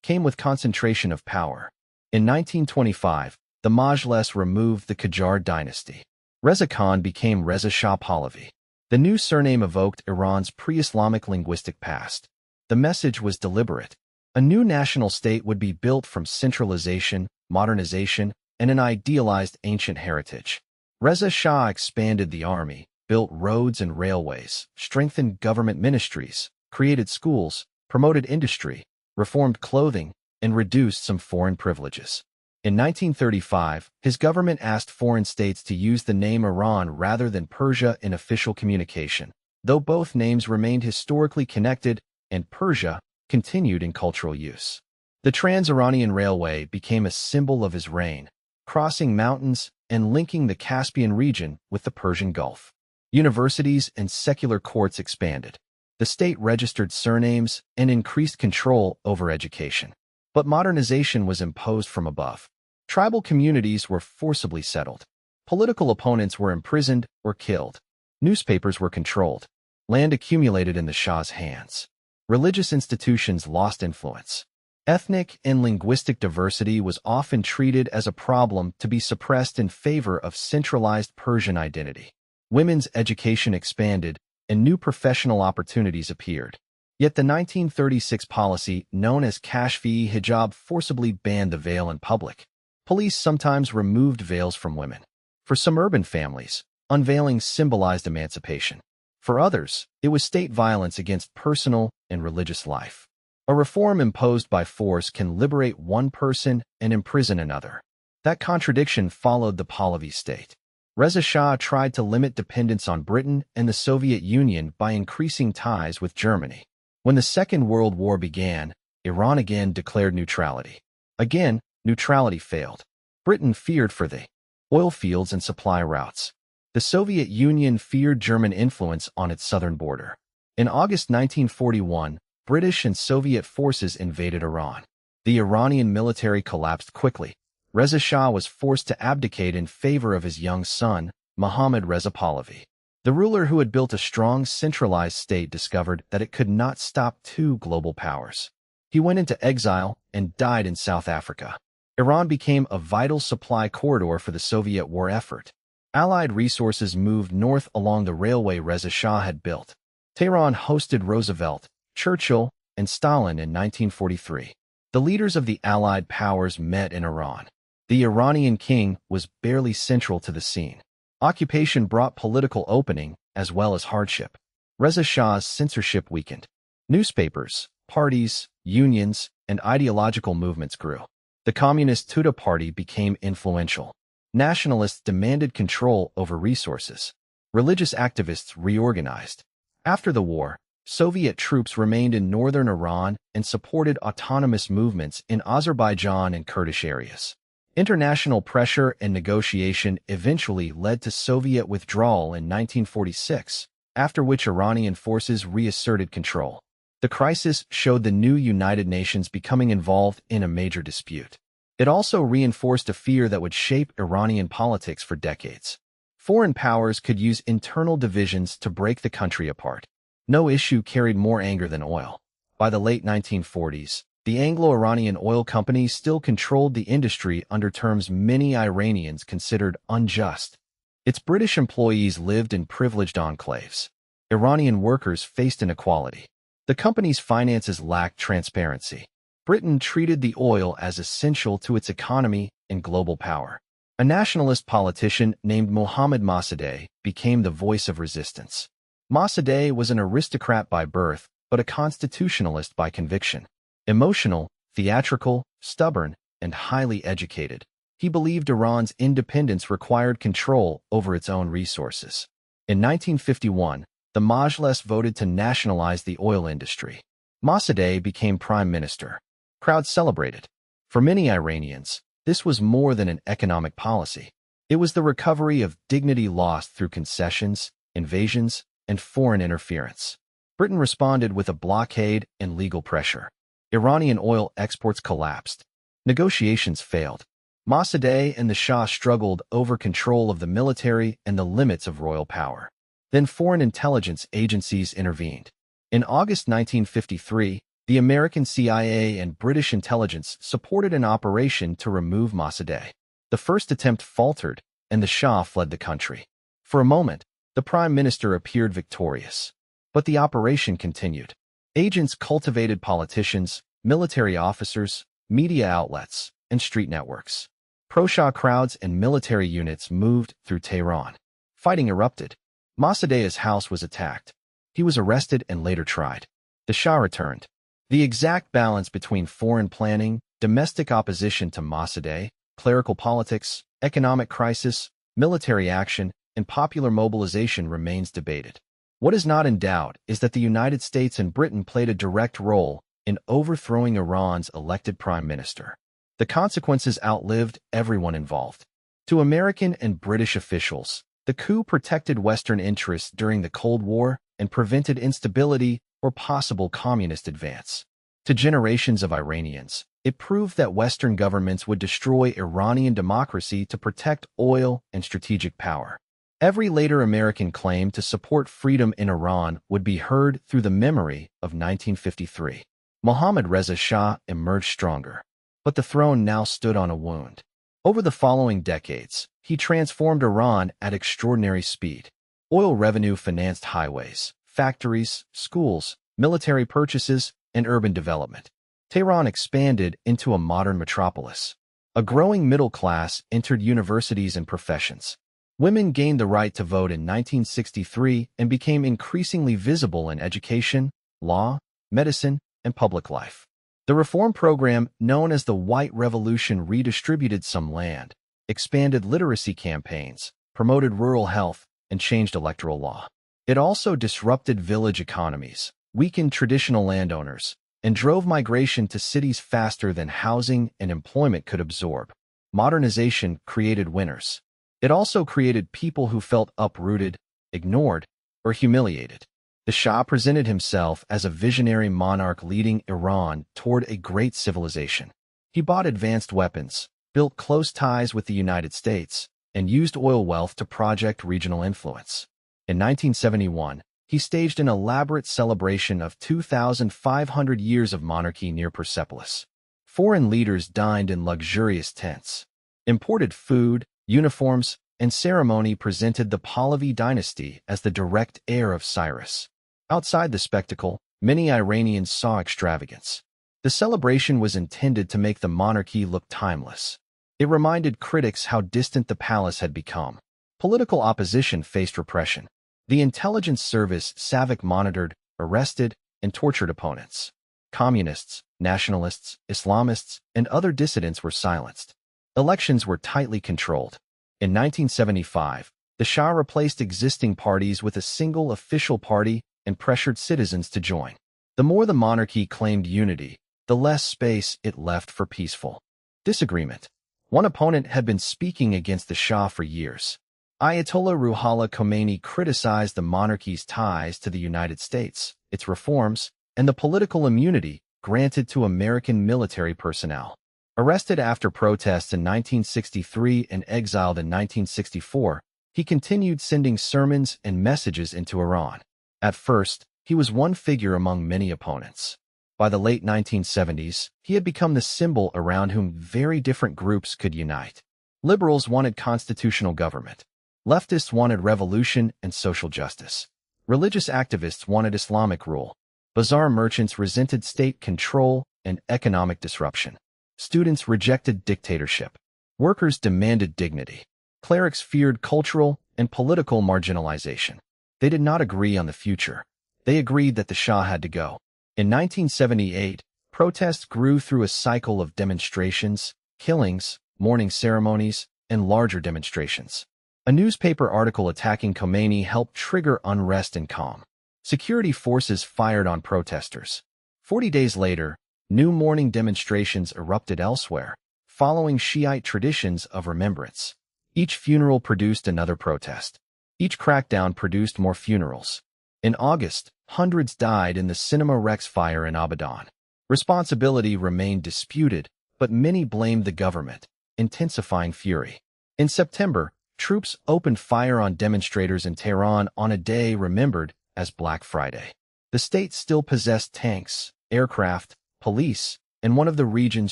came with concentration of power. In 1925, the Majlis removed the Qajar dynasty. Reza Khan became Reza Shah Pahlavi. The new surname evoked Iran's pre-Islamic linguistic past. The message was deliberate. A new national state would be built from centralization, modernization, and an idealized ancient heritage. Reza Shah expanded the army, built roads and railways, strengthened government ministries, created schools, promoted industry, reformed clothing, and reduced some foreign privileges. In 1935, his government asked foreign states to use the name Iran rather than Persia in official communication, though both names remained historically connected and Persia continued in cultural use. The Trans-Iranian Railway became a symbol of his reign, crossing mountains and linking the Caspian region with the Persian Gulf. Universities and secular courts expanded. The state registered surnames and increased control over education. But modernization was imposed from above. Tribal communities were forcibly settled. Political opponents were imprisoned or killed. Newspapers were controlled. Land accumulated in the Shah's hands. Religious institutions lost influence. Ethnic and linguistic diversity was often treated as a problem to be suppressed in favor of centralized Persian identity. Women's education expanded, and new professional opportunities appeared. Yet the 1936 policy, known as Kashf-e-Hijab, forcibly banned the veil in public. Police sometimes removed veils from women. For some urban families, unveiling symbolized emancipation. For others, it was state violence against personal and religious life. A reform imposed by force can liberate one person and imprison another. That contradiction followed the Pahlavi state. Reza Shah tried to limit dependence on Britain and the Soviet Union by increasing ties with Germany. When the Second World War began, Iran again declared neutrality. Again, neutrality failed. Britain feared for the oil fields and supply routes. The Soviet Union feared German influence on its southern border. In August 1941, British and Soviet forces invaded Iran. The Iranian military collapsed quickly. Reza Shah was forced to abdicate in favor of his young son, Mohammad Reza Pahlavi. The ruler who had built a strong, centralized state discovered that it could not stop two global powers. He went into exile and died in South Africa. Iran became a vital supply corridor for the Soviet war effort. Allied resources moved north along the railway Reza Shah had built. Tehran hosted Roosevelt, Churchill, and Stalin in 1943. The leaders of the Allied powers met in Iran. The Iranian king was barely central to the scene. Occupation brought political opening as well as hardship. Reza Shah's censorship weakened. Newspapers, parties, unions, and ideological movements grew. The Communist Tuda Party became influential. Nationalists demanded control over resources. Religious activists reorganized. After the war, Soviet troops remained in northern Iran and supported autonomous movements in Azerbaijan and Kurdish areas. International pressure and negotiation eventually led to Soviet withdrawal in 1946, after which Iranian forces reasserted control. The crisis showed the new United Nations becoming involved in a major dispute. It also reinforced a fear that would shape Iranian politics for decades. Foreign powers could use internal divisions to break the country apart. No issue carried more anger than oil. By the late 1940s, the Anglo-Iranian oil companies still controlled the industry under terms many Iranians considered unjust. Its British employees lived in privileged enclaves. Iranian workers faced inequality. The company's finances lacked transparency. Britain treated the oil as essential to its economy and global power. A nationalist politician named Mohammad Mossadegh became the voice of resistance. Mossadegh was an aristocrat by birth, but a constitutionalist by conviction. Emotional, theatrical, stubborn, and highly educated, he believed Iran's independence required control over its own resources. In 1951, the Majlis voted to nationalize the oil industry. Mossadegh became prime minister. Crowds celebrated. For many Iranians, this was more than an economic policy. It was the recovery of dignity lost through concessions, invasions, and foreign interference. Britain responded with a blockade and legal pressure. Iranian oil exports collapsed. Negotiations failed. Mossadegh and the Shah struggled over control of the military and the limits of royal power. Then foreign intelligence agencies intervened. In August 1953, the American CIA and British intelligence supported an operation to remove Mossadegh. The first attempt faltered, and the Shah fled the country. For a moment, the prime minister appeared victorious. But the operation continued. Agents cultivated politicians, military officers, media outlets, and street networks. Pro-Shah crowds and military units moved through Tehran. Fighting erupted. Mossadegh's house was attacked. He was arrested and later tried. The Shah returned. The exact balance between foreign planning, domestic opposition to Mossadegh, clerical politics, economic crisis, military action, and popular mobilization remains debated. What is not in doubt is that the United States and Britain played a direct role in overthrowing Iran's elected prime minister. The consequences outlived everyone involved. To American and British officials, the coup protected Western interests during the Cold War and prevented instability or possible communist advance. To generations of Iranians, it proved that Western governments would destroy Iranian democracy to protect oil and strategic power. Every later American claim to support freedom in Iran would be heard through the memory of 1953. Mohammad Reza Shah emerged stronger, but the throne now stood on a wound. Over the following decades, he transformed Iran at extraordinary speed. Oil revenue financed highways, factories, schools, military purchases, and urban development. Tehran expanded into a modern metropolis. A growing middle class entered universities and professions. Women gained the right to vote in 1963 and became increasingly visible in education, law, medicine, and public life. The reform program, known as the White Revolution, redistributed some land, expanded literacy campaigns, promoted rural health, and changed electoral law. It also disrupted village economies, weakened traditional landowners, and drove migration to cities faster than housing and employment could absorb. Modernization created winners. It also created people who felt uprooted, ignored, or humiliated. The Shah presented himself as a visionary monarch leading Iran toward a great civilization. He bought advanced weapons, built close ties with the United States, and used oil wealth to project regional influence. In 1971, he staged an elaborate celebration of 2,500 years of monarchy near Persepolis. Foreign leaders dined in luxurious tents. Imported food, uniforms, and ceremony presented the Pahlavi dynasty as the direct heir of Cyrus. Outside the spectacle, many Iranians saw extravagance. The celebration was intended to make the monarchy look timeless. It reminded critics how distant the palace had become. Political opposition faced repression. The intelligence service Safavid monitored, arrested, and tortured opponents. Communists, nationalists, Islamists, and other dissidents were silenced. Elections were tightly controlled. In 1975, the Shah replaced existing parties with a single official party and pressured citizens to join. The more the monarchy claimed unity, the less space it left for peaceful disagreement. One opponent had been speaking against the Shah for years. Ayatollah Ruhollah Khomeini criticized the monarchy's ties to the United States, its reforms, and the political immunity granted to American military personnel. Arrested after protests in 1963 and exiled in 1964, He continued sending sermons and messages into Iran. At first, he was one figure among many opponents. By the late 1970s, he had become the symbol around whom very different groups could unite. Liberals wanted constitutional government. Leftists wanted revolution and social justice. Religious activists wanted Islamic rule. Bazaar merchants resented state control and economic disruption. Students rejected dictatorship. Workers demanded dignity. Clerics feared cultural and political marginalization. They did not agree on the future. They agreed that the Shah had to go. In 1978, protests grew through a cycle of demonstrations, killings, mourning ceremonies, and larger demonstrations. A newspaper article attacking Khomeini helped trigger unrest and calm. Security forces fired on protesters. 40 days later, new mourning demonstrations erupted elsewhere, following Shiite traditions of remembrance. Each funeral produced another protest. Each crackdown produced more funerals. In August, hundreds died in the Cinema Rex fire in Abadan. Responsibility remained disputed, but many blamed the government, intensifying fury. In September, troops opened fire on demonstrators in Tehran on a day remembered as Black Friday. The state still possessed tanks, aircraft, police, and one of the region's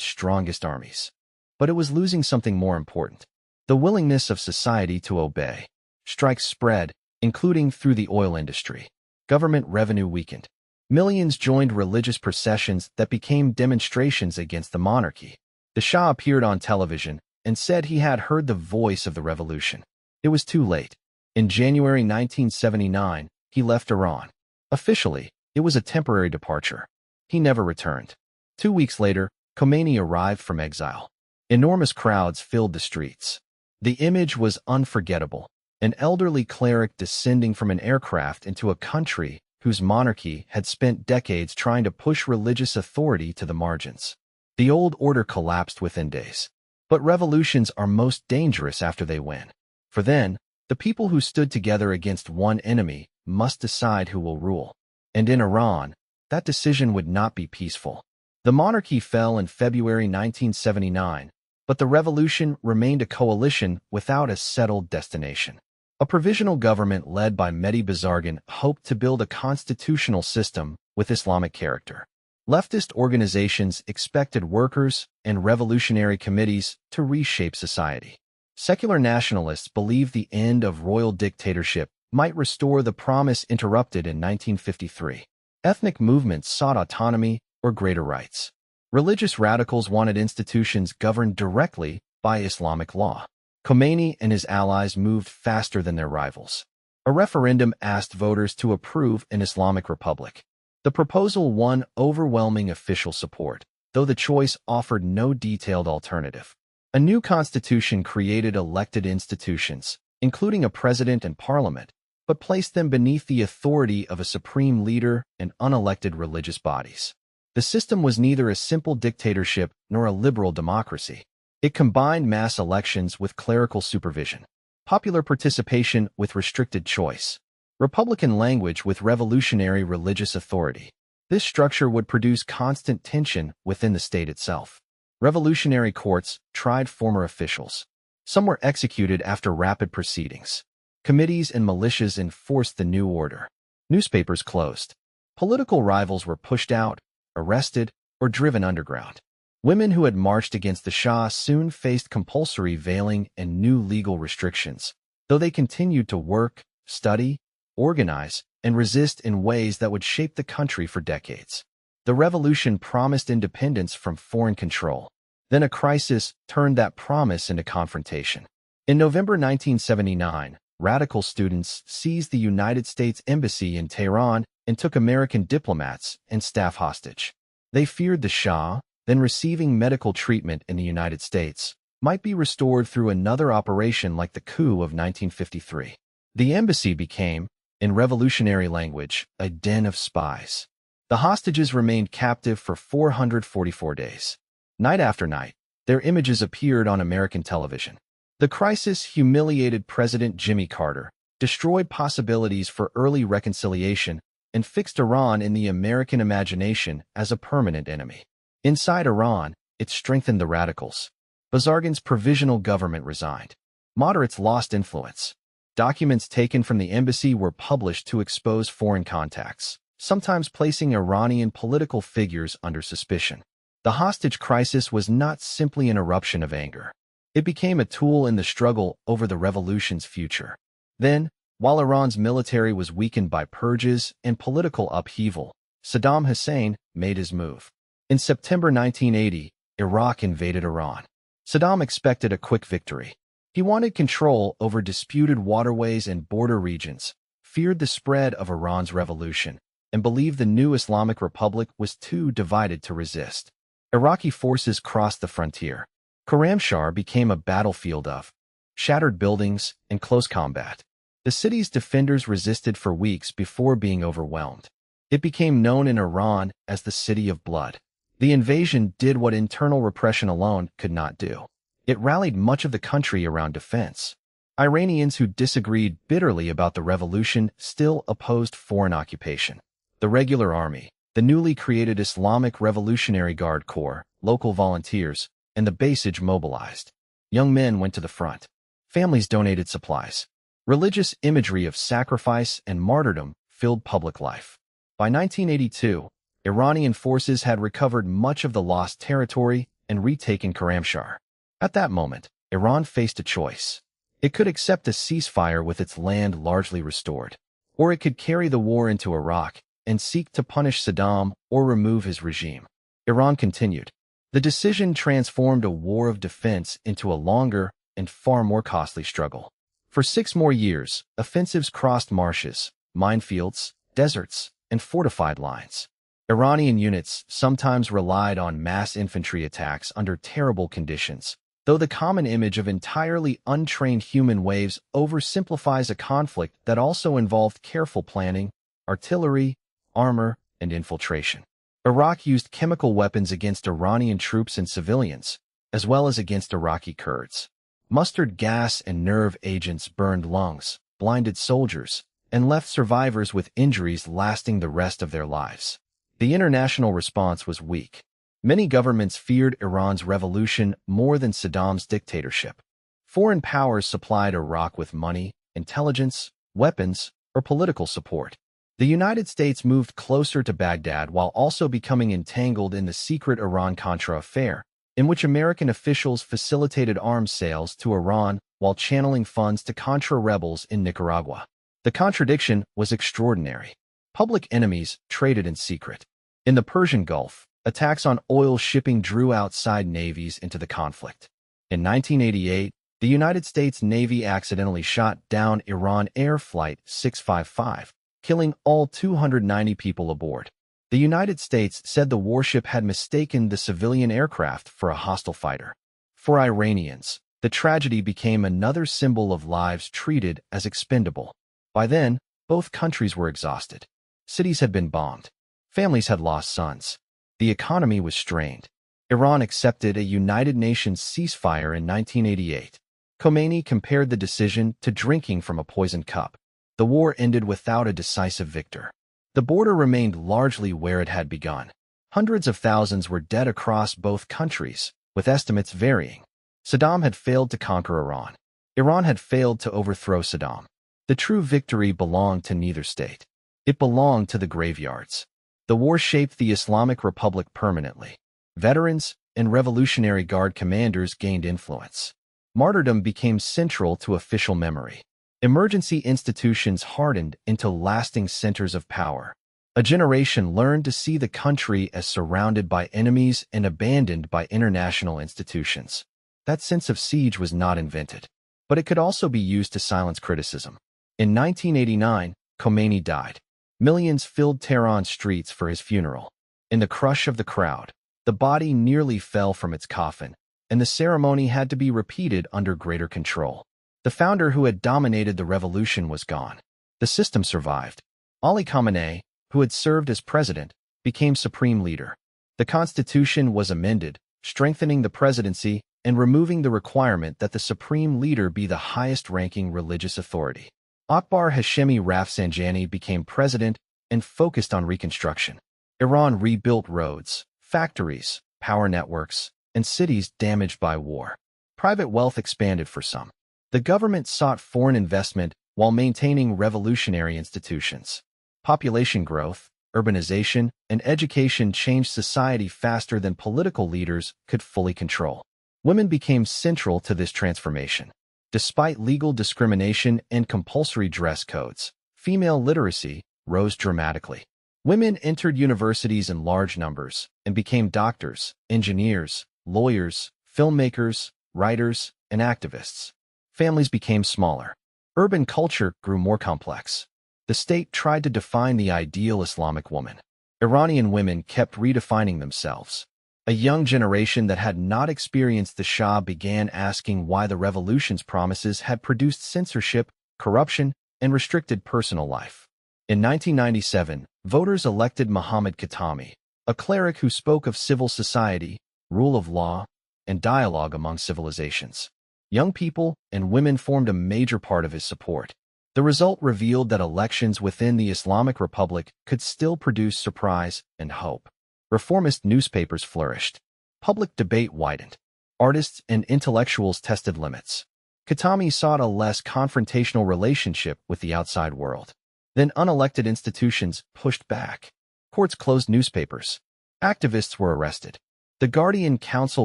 strongest armies. But it was losing something more important: the willingness of society to obey. Strikes spread, including through the oil industry. Government revenue weakened. Millions joined religious processions that became demonstrations against the monarchy. The Shah appeared on television and said he had heard the voice of the revolution. It was too late. In January 1979, he left Iran. Officially, it was a temporary departure. He never returned. 2 weeks later, Khomeini arrived from exile. Enormous crowds filled the streets. The image was unforgettable: an elderly cleric descending from an aircraft into a country whose monarchy had spent decades trying to push religious authority to the margins. The old order collapsed within days. But revolutions are most dangerous after they win. For then, the people who stood together against one enemy must decide who will rule. And in Iran, that decision would not be peaceful. The monarchy fell in February 1979, but the revolution remained a coalition without a settled destination. A provisional government led by Mehdi Bazargan hoped to build a constitutional system with Islamic character. Leftist organizations expected workers and revolutionary committees to reshape society. Secular nationalists believed the end of royal dictatorship might restore the promise interrupted in 1953. Ethnic movements sought autonomy or greater rights. Religious radicals wanted institutions governed directly by Islamic law. Khomeini and his allies moved faster than their rivals. A referendum asked voters to approve an Islamic republic. The proposal won overwhelming official support, though the choice offered no detailed alternative. A new constitution created elected institutions, including a president and parliament, but placed them beneath the authority of a supreme leader and unelected religious bodies. The system was neither a simple dictatorship nor a liberal democracy. It combined mass elections with clerical supervision, popular participation with restricted choice, Republican language with revolutionary religious authority. This structure would produce constant tension within the state itself. Revolutionary courts tried former officials. Some were executed after rapid proceedings. Committees and militias enforced the new order. Newspapers closed. Political rivals were pushed out, arrested, or driven underground. Women who had marched against the Shah soon faced compulsory veiling and new legal restrictions, though they continued to work, study, organize, and resist in ways that would shape the country for decades. The revolution promised independence from foreign control. Then a crisis turned that promise into confrontation. In November 1979, radical students seized the United States Embassy in Tehran and took American diplomats and staff hostage. They feared the Shah, then receiving medical treatment in the United States, might be restored through another operation like the coup of 1953. The embassy became, in revolutionary language, a den of spies. The hostages remained captive for 444 days. Night after night, their images appeared on American television. The crisis humiliated President Jimmy Carter, destroyed possibilities for early reconciliation, and fixed Iran in the American imagination as a permanent enemy. Inside Iran, it strengthened the radicals. Bazargan's provisional government resigned. Moderates lost influence. Documents taken from the embassy were published to expose foreign contacts, sometimes placing Iranian political figures under suspicion. The hostage crisis was not simply an eruption of anger. It became a tool in the struggle over the revolution's future. Then, while Iran's military was weakened by purges and political upheaval, Saddam Hussein made his move. In September 1980, Iraq invaded Iran. Saddam expected a quick victory. He wanted control over disputed waterways and border regions, feared the spread of Iran's revolution, and believed the new Islamic Republic was too divided to resist. Iraqi forces crossed the frontier. Khorramshahr became a battlefield of shattered buildings and close combat. The city's defenders resisted for weeks before being overwhelmed. It became known in Iran as the City of Blood. The invasion did what internal repression alone could not do. It rallied much of the country around defense. Iranians who disagreed bitterly about the revolution still opposed foreign occupation. The regular army, the newly created Islamic Revolutionary Guard Corps, local volunteers, and the Basij mobilized. Young men went to the front. Families donated supplies. Religious imagery of sacrifice and martyrdom filled public life. By 1982, Iranian forces had recovered much of the lost territory and retaken Khorramshahr. At that moment, Iran faced a choice. It could accept a ceasefire with its land largely restored, or it could carry the war into Iraq and seek to punish Saddam or remove his regime. Iran continued. The decision transformed a war of defense into a longer and far more costly struggle. For 6 more years, offensives crossed marshes, minefields, deserts, and fortified lines. Iranian units sometimes relied on mass infantry attacks under terrible conditions, though the common image of entirely untrained human waves oversimplifies a conflict that also involved careful planning, artillery, armor, and infiltration. Iraq used chemical weapons against Iranian troops and civilians, as well as against Iraqi Kurds. Mustard gas and nerve agents burned lungs, blinded soldiers, and left survivors with injuries lasting the rest of their lives. The international response was weak. Many governments feared Iran's revolution more than Saddam's dictatorship. Foreign powers supplied Iraq with money, intelligence, weapons, or political support. The United States moved closer to Baghdad while also becoming entangled in the secret Iran-Contra affair, in which American officials facilitated arms sales to Iran while channeling funds to Contra rebels in Nicaragua. The contradiction was extraordinary. Public enemies traded in secret. In the Persian Gulf, attacks on oil shipping drew outside navies into the conflict. In 1988, the United States Navy accidentally shot down Iran Air Flight 655, killing all 290 people aboard. The United States said the warship had mistaken the civilian aircraft for a hostile fighter. For Iranians, the tragedy became another symbol of lives treated as expendable. By then, both countries were exhausted. Cities had been bombed. Families had lost sons. The economy was strained. Iran accepted a United Nations ceasefire in 1988. Khomeini compared the decision to drinking from a poisoned cup. The war ended without a decisive victor. The border remained largely where it had begun. Hundreds of thousands were dead across both countries, with estimates varying. Saddam had failed to conquer Iran. Iran had failed to overthrow Saddam. The true victory belonged to neither state. It belonged to the graveyards. The war shaped the Islamic Republic permanently. Veterans and Revolutionary Guard commanders gained influence. Martyrdom became central to official memory. Emergency institutions hardened into lasting centers of power. A generation learned to see the country as surrounded by enemies and abandoned by international institutions. That sense of siege was not invented, but it could also be used to silence criticism. In 1989, Khomeini died. Millions filled Tehran's streets for his funeral. In the crush of the crowd, the body nearly fell from its coffin, and the ceremony had to be repeated under greater control. The founder who had dominated the revolution was gone. The system survived. Ali Khamenei, who had served as president, became supreme leader. The constitution was amended, strengthening the presidency and removing the requirement that the supreme leader be the highest-ranking religious authority. Akbar Hashemi Rafsanjani became president and focused on reconstruction. Iran rebuilt roads, factories, power networks, and cities damaged by war. Private wealth expanded for some. The government sought foreign investment while maintaining revolutionary institutions. Population growth, urbanization, and education changed society faster than political leaders could fully control. Women became central to this transformation. Despite legal discrimination and compulsory dress codes, female literacy rose dramatically. Women entered universities in large numbers and became doctors, engineers, lawyers, filmmakers, writers, and activists. Families became smaller. Urban culture grew more complex. The state tried to define the ideal Islamic woman. Iranian women kept redefining themselves. A young generation that had not experienced the Shah began asking why the revolution's promises had produced censorship, corruption, and restricted personal life. In 1997, voters elected Muhammad Khatami, a cleric who spoke of civil society, rule of law, and dialogue among civilizations. Young people and women formed a major part of his support. The result revealed that elections within the Islamic Republic could still produce surprise and hope. Reformist newspapers flourished. Public debate widened. Artists and intellectuals tested limits. Khatami sought a less confrontational relationship with the outside world. Then unelected institutions pushed back. Courts closed newspapers. Activists were arrested. The Guardian Council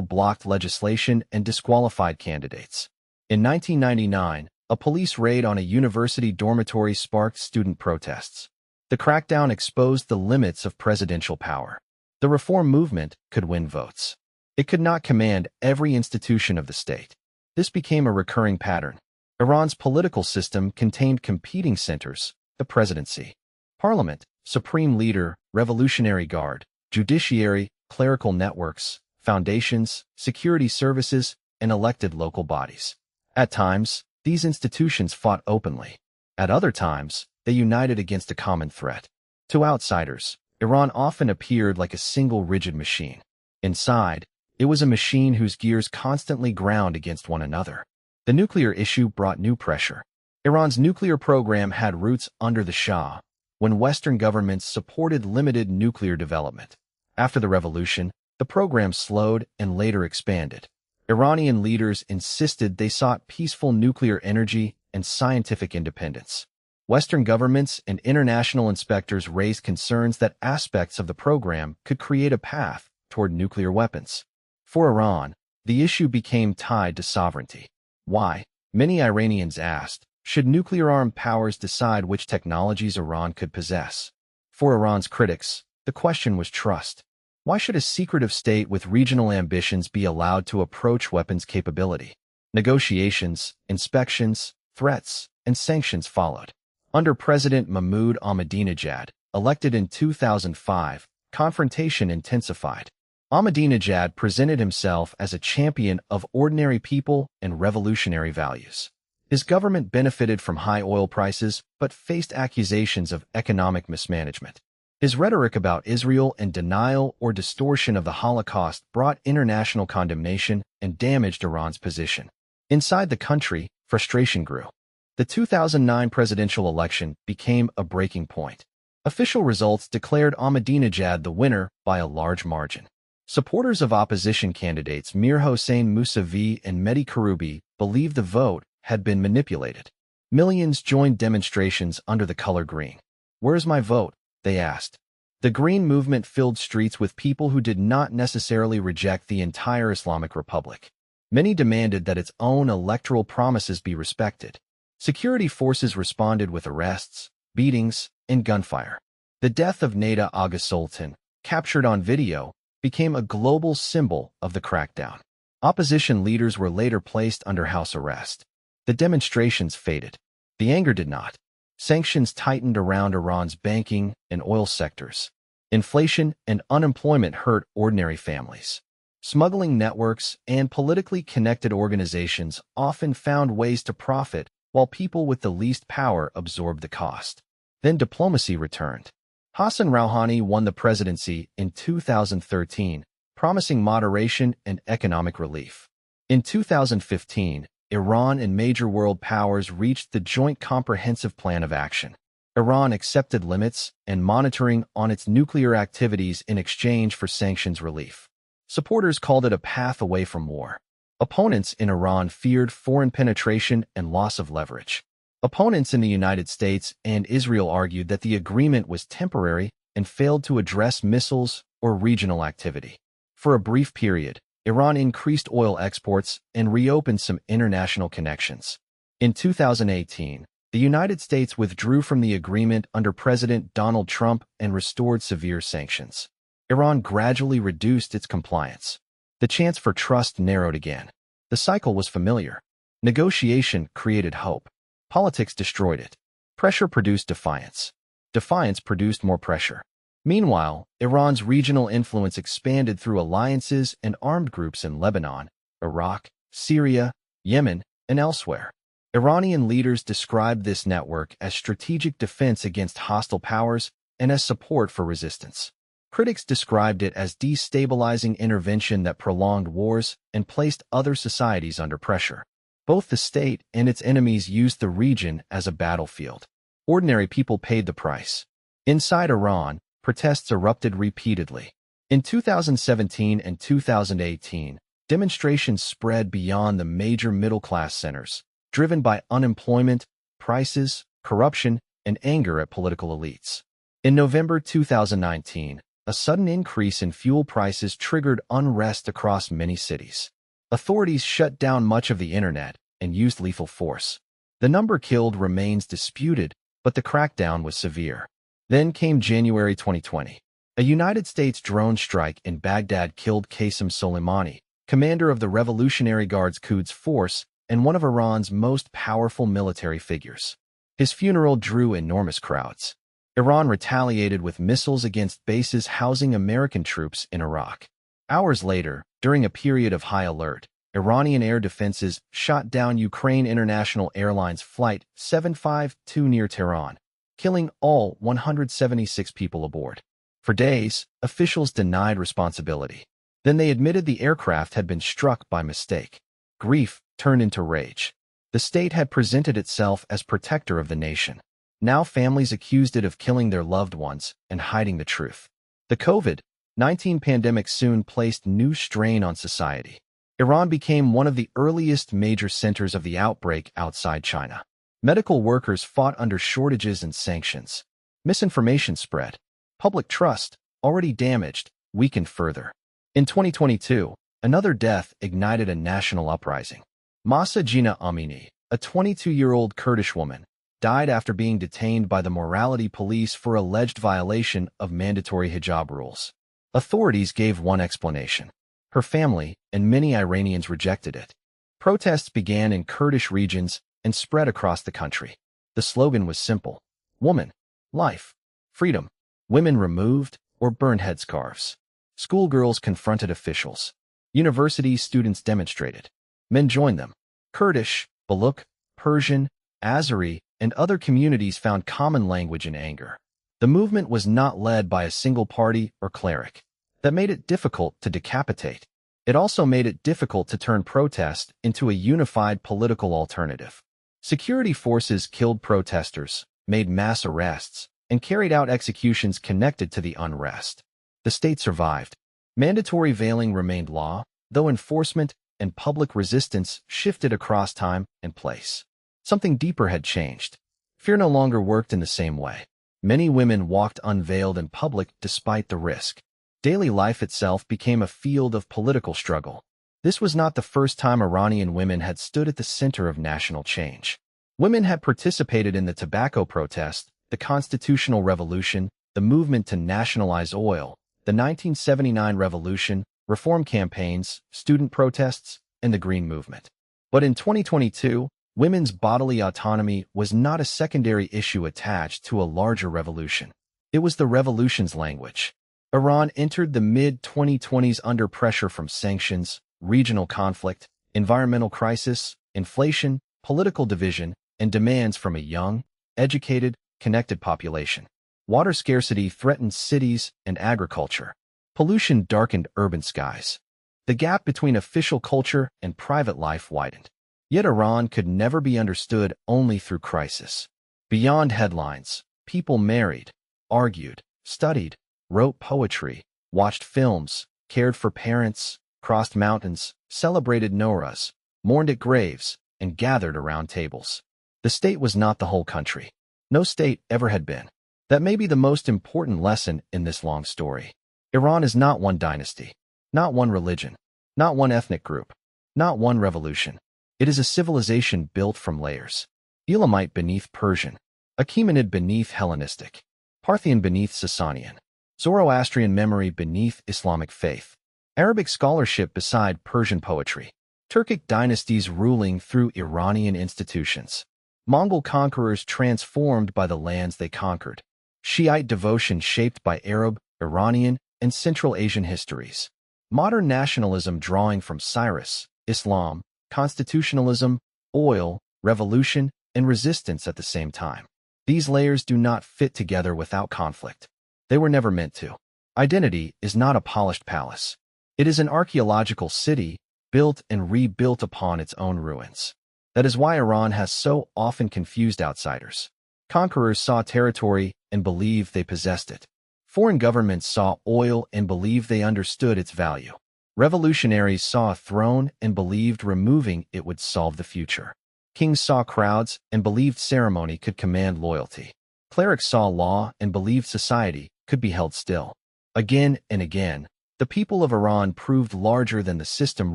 blocked legislation and disqualified candidates. In 1999, a police raid on a university dormitory sparked student protests. The crackdown exposed the limits of presidential power. The reform movement could win votes. It could not command every institution of the state. This became a recurring pattern. Iran's political system contained competing centers: the presidency, parliament, supreme leader, revolutionary guard, judiciary, clerical networks, foundations, security services, and elected local bodies. At times, these institutions fought openly. At other times, they united against a common threat. To outsiders, Iran often appeared like a single rigid machine. Inside, it was a machine whose gears constantly ground against one another. The nuclear issue brought new pressure. Iran's nuclear program had roots under the Shah, when Western governments supported limited nuclear development. After the revolution, the program slowed and later expanded. Iranian leaders insisted they sought peaceful nuclear energy and scientific independence. Western governments and international inspectors raised concerns that aspects of the program could create a path toward nuclear weapons. For Iran, the issue became tied to sovereignty. Why? Many Iranians asked, should nuclear-armed powers decide which technologies Iran could possess? For Iran's critics, the question was trust. Why should a secretive state with regional ambitions be allowed to approach weapons capability? Negotiations, inspections, threats, and sanctions followed. Under President Mahmoud Ahmadinejad, elected in 2005, confrontation intensified. Ahmadinejad presented himself as a champion of ordinary people and revolutionary values. His government benefited from high oil prices but faced accusations of economic mismanagement. His rhetoric about Israel and denial or distortion of the Holocaust brought international condemnation and damaged Iran's position. Inside the country, frustration grew. The 2009 presidential election became a breaking point. Official results declared Ahmadinejad the winner by a large margin. Supporters of opposition candidates Mir Hossein Mousavi and Mehdi Karoubi believed the vote had been manipulated. Millions joined demonstrations under the color green. "Where's my vote?" they asked. The Green movement filled streets with people who did not necessarily reject the entire Islamic Republic. Many demanded that its own electoral promises be respected. Security forces responded with arrests, beatings, and gunfire. The death of Neda Aga Sultan, captured on video, became a global symbol of the crackdown. Opposition leaders were later placed under house arrest. The demonstrations faded. The anger did not. Sanctions tightened around Iran's banking and oil sectors. Inflation and unemployment hurt ordinary families. Smuggling networks and politically connected organizations often found ways to profit while people with the least power absorbed the cost. Then diplomacy returned. Hassan Rouhani won the presidency in 2013, promising moderation and economic relief. In 2015, Iran and major world powers reached the Joint Comprehensive Plan of Action. Iran accepted limits and monitoring on its nuclear activities in exchange for sanctions relief. Supporters called it a path away from war. Opponents in Iran feared foreign penetration and loss of leverage. Opponents in the United States and Israel argued that the agreement was temporary and failed to address missiles or regional activity. For a brief period, Iran increased oil exports and reopened some international connections. In 2018, the United States withdrew from the agreement under President Donald Trump and restored severe sanctions. Iran gradually reduced its compliance. The chance for trust narrowed again. The cycle was familiar. Negotiation created hope. Politics destroyed it. Pressure produced defiance. Defiance produced more pressure. Meanwhile, Iran's regional influence expanded through alliances and armed groups in Lebanon, Iraq, Syria, Yemen, and elsewhere. Iranian leaders described this network as strategic defense against hostile powers and as support for resistance. Critics described it as destabilizing intervention that prolonged wars and placed other societies under pressure. Both the state and its enemies used the region as a battlefield. Ordinary people paid the price. Inside Iran, protests erupted repeatedly. In 2017 and 2018, demonstrations spread beyond the major middle-class centers, driven by unemployment, prices, corruption, and anger at political elites. In November 2019, a sudden increase in fuel prices triggered unrest across many cities. Authorities shut down much of the internet and used lethal force. The number killed remains disputed, but the crackdown was severe. Then came January 2020. A United States drone strike in Baghdad killed Qasem Soleimani, commander of the Revolutionary Guards Quds Force and one of Iran's most powerful military figures. His funeral drew enormous crowds. Iran retaliated with missiles against bases housing American troops in Iraq. Hours later, during a period of high alert, Iranian air defenses shot down Ukraine International Airlines Flight 752 near Tehran, killing all 176 people aboard. For days, officials denied responsibility. Then they admitted the aircraft had been struck by mistake. Grief turned into rage. The state had presented itself as protector of the nation. Now families accused it of killing their loved ones and hiding the truth. The COVID-19 pandemic soon placed new strain on society. Iran became one of the earliest major centers of the outbreak outside China. Medical workers fought under shortages and sanctions. Misinformation spread. Public trust, already damaged, weakened further. In 2022, another death ignited a national uprising. Mahsa Jina Amini, a 22-year-old Kurdish woman, died after being detained by the morality police for alleged violation of mandatory hijab rules. Authorities gave one explanation. Her family and many Iranians rejected it. Protests began in Kurdish regions and spread across the country. The slogan was simple: woman, life, freedom. Women removed or burned headscarves. Schoolgirls confronted officials. University students demonstrated. Men joined them. Kurdish, Baluch, Persian, Azeri, and other communities found common language in anger. The movement was not led by a single party or cleric. That made it difficult to decapitate. It also made it difficult to turn protest into a unified political alternative. Security forces killed protesters, made mass arrests, and carried out executions connected to the unrest. The state survived. Mandatory veiling remained law, though enforcement and public resistance shifted across time and place. Something deeper had changed. Fear no longer worked in the same way. Many women walked unveiled in public despite the risk. Daily life itself became a field of political struggle. This was not the first time Iranian women had stood at the center of national change. Women had participated in the tobacco protest, the constitutional revolution, the movement to nationalize oil, the 1979 revolution, reform campaigns, student protests, and the Green Movement. But in 2022, women's bodily autonomy was not a secondary issue attached to a larger revolution. It was the revolution's language. Iran entered the mid-2020s under pressure from sanctions, regional conflict, environmental crisis, inflation, political division, and demands from a young, educated, connected population. Water scarcity threatened cities and agriculture. Pollution darkened urban skies. The gap between official culture and private life widened. Yet Iran could never be understood only through crisis. Beyond headlines, people married, argued, studied, wrote poetry, watched films, cared for parents, crossed mountains, celebrated Nowruz, mourned at graves, and gathered around tables. The state was not the whole country. No state ever had been. That may be the most important lesson in this long story. Iran is not one dynasty, not one religion, not one ethnic group, not one revolution. It is a civilization built from layers. Elamite beneath Persian, Achaemenid beneath Hellenistic, Parthian beneath Sasanian, Zoroastrian memory beneath Islamic faith, Arabic scholarship beside Persian poetry, Turkic dynasties ruling through Iranian institutions, Mongol conquerors transformed by the lands they conquered, Shiite devotion shaped by Arab, Iranian, and Central Asian histories, modern nationalism drawing from Cyrus, Islam, constitutionalism, oil, revolution, and resistance at the same time. These layers do not fit together without conflict. They were never meant to. Identity is not a polished palace. It is an archaeological city built and rebuilt upon its own ruins. That is why Iran has so often confused outsiders. Conquerors saw territory and believed they possessed it. Foreign governments saw oil and believed they understood its value. Revolutionaries saw a throne and believed removing it would solve the future. Kings saw crowds and believed ceremony could command loyalty. Clerics saw law and believed society could be held still. Again and again, the people of Iran proved larger than the system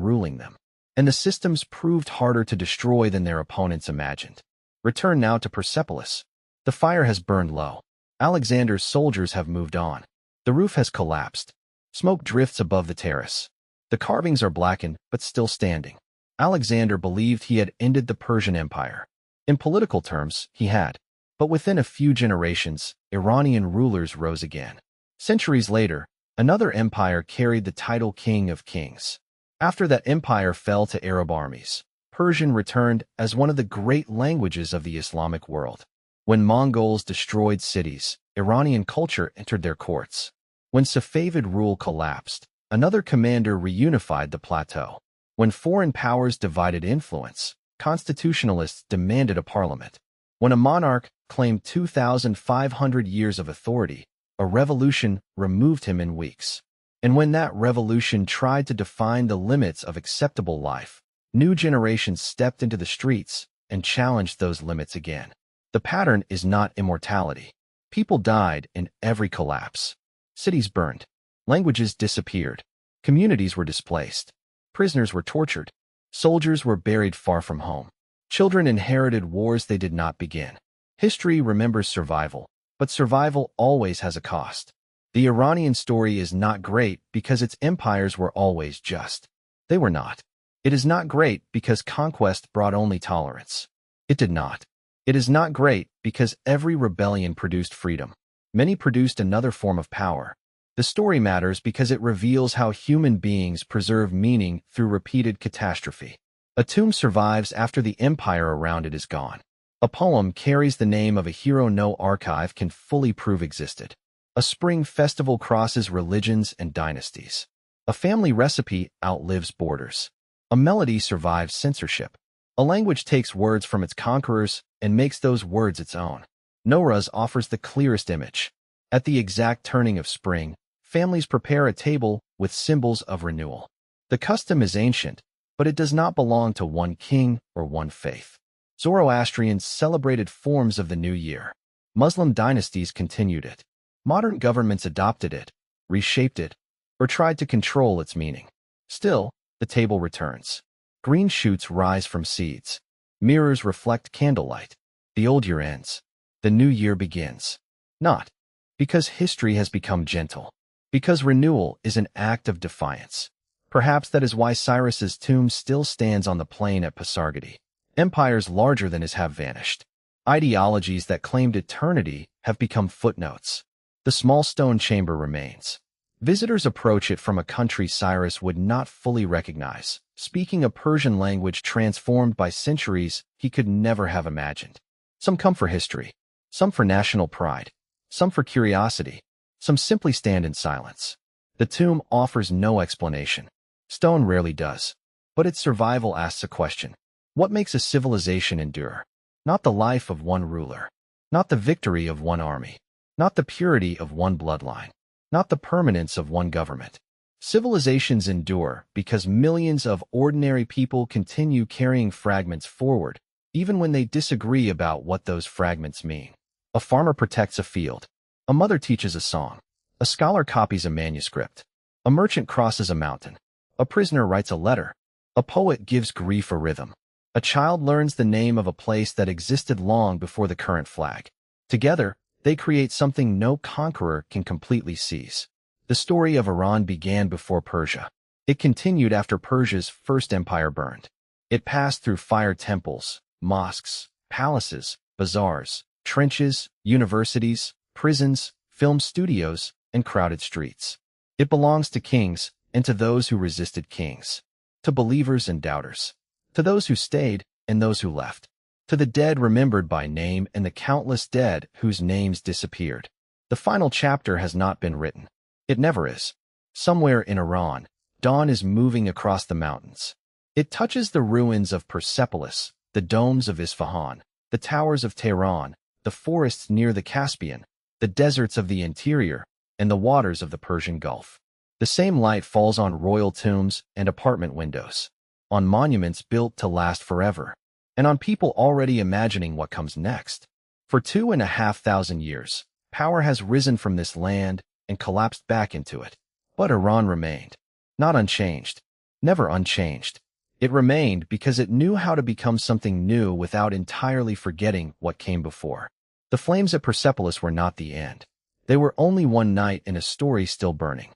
ruling them, and the systems proved harder to destroy than their opponents imagined. Return now to Persepolis. The fire has burned low. Alexander's soldiers have moved on. The roof has collapsed. Smoke drifts above the terrace. The carvings are blackened but still standing. Alexander believed he had ended the Persian Empire. In political terms, he had. But within a few generations, Iranian rulers rose again. Centuries later, another empire carried the title King of Kings. After that empire fell to Arab armies, Persian returned as one of the great languages of the Islamic world. When Mongols destroyed cities, Iranian culture entered their courts. When Safavid rule collapsed, another commander reunified the plateau. When foreign powers divided influence, constitutionalists demanded a parliament. When a monarch claimed 2,500 years of authority, a revolution removed him in weeks. And when that revolution tried to define the limits of acceptable life, new generations stepped into the streets and challenged those limits again. The pattern is not immortality. People died in every collapse. Cities burned. Languages disappeared. Communities were displaced. Prisoners were tortured. Soldiers were buried far from home. Children inherited wars they did not begin. History remembers survival, but survival always has a cost. The Iranian story is not great because its empires were always just. They were not. It is not great because conquest brought only tolerance. It did not. It is not great because every rebellion produced freedom. Many produced another form of power. The story matters because it reveals how human beings preserve meaning through repeated catastrophe. A tomb survives after the empire around it is gone. A poem carries the name of a hero no archive can fully prove existed. A spring festival crosses religions and dynasties. A family recipe outlives borders. A melody survives censorship. A language takes words from its conquerors and makes those words its own. Nowruz offers the clearest image. At the exact turning of spring, families prepare a table with symbols of renewal. The custom is ancient, but it does not belong to one king or one faith. Zoroastrians celebrated forms of the new year. Muslim dynasties continued it. Modern governments adopted it, reshaped it, or tried to control its meaning. Still, the table returns. Green shoots rise from seeds. Mirrors reflect candlelight. The old year ends. The new year begins. Not because history has become gentle, because renewal is an act of defiance. Perhaps that is why Cyrus's tomb still stands on the plain at Pasargadae. Empires larger than his have vanished. Ideologies that claimed eternity have become footnotes. The small stone chamber remains. Visitors approach it from a country Cyrus would not fully recognize, speaking a Persian language transformed by centuries he could never have imagined. Some come for history, some for national pride, some for curiosity, some simply stand in silence. The tomb offers no explanation. Stone rarely does. But its survival asks a question. What makes a civilization endure? Not the life of one ruler, not the victory of one army, not the purity of one bloodline, not the permanence of one government. Civilizations endure because millions of ordinary people continue carrying fragments forward, even when they disagree about what those fragments mean. A farmer protects a field. A mother teaches a song. A scholar copies a manuscript. A merchant crosses a mountain. A prisoner writes a letter. A poet gives grief a rhythm. A child learns the name of a place that existed long before the current flag. Together, they create something no conqueror can completely seize. The story of Iran began before Persia. It continued after Persia's first empire burned. It passed through fire temples, mosques, palaces, bazaars, trenches, universities, prisons, film studios, and crowded streets. It belongs to kings and to those who resisted kings, to believers and doubters, to those who stayed and those who left, to the dead remembered by name and the countless dead whose names disappeared. The final chapter has not been written. It never is. Somewhere in Iran, dawn is moving across the mountains. It touches the ruins of Persepolis, the domes of Isfahan, the towers of Tehran, the forests near the Caspian, the deserts of the interior, and the waters of the Persian Gulf. The same light falls on royal tombs and apartment windows, on monuments built to last forever, and on people already imagining what comes next. For 2,500 years, power has risen from this land and collapsed back into it. But Iran remained. Not unchanged. Never unchanged. It remained because it knew how to become something new without entirely forgetting what came before. The flames at Persepolis were not the end. They were only one night in a story still burning.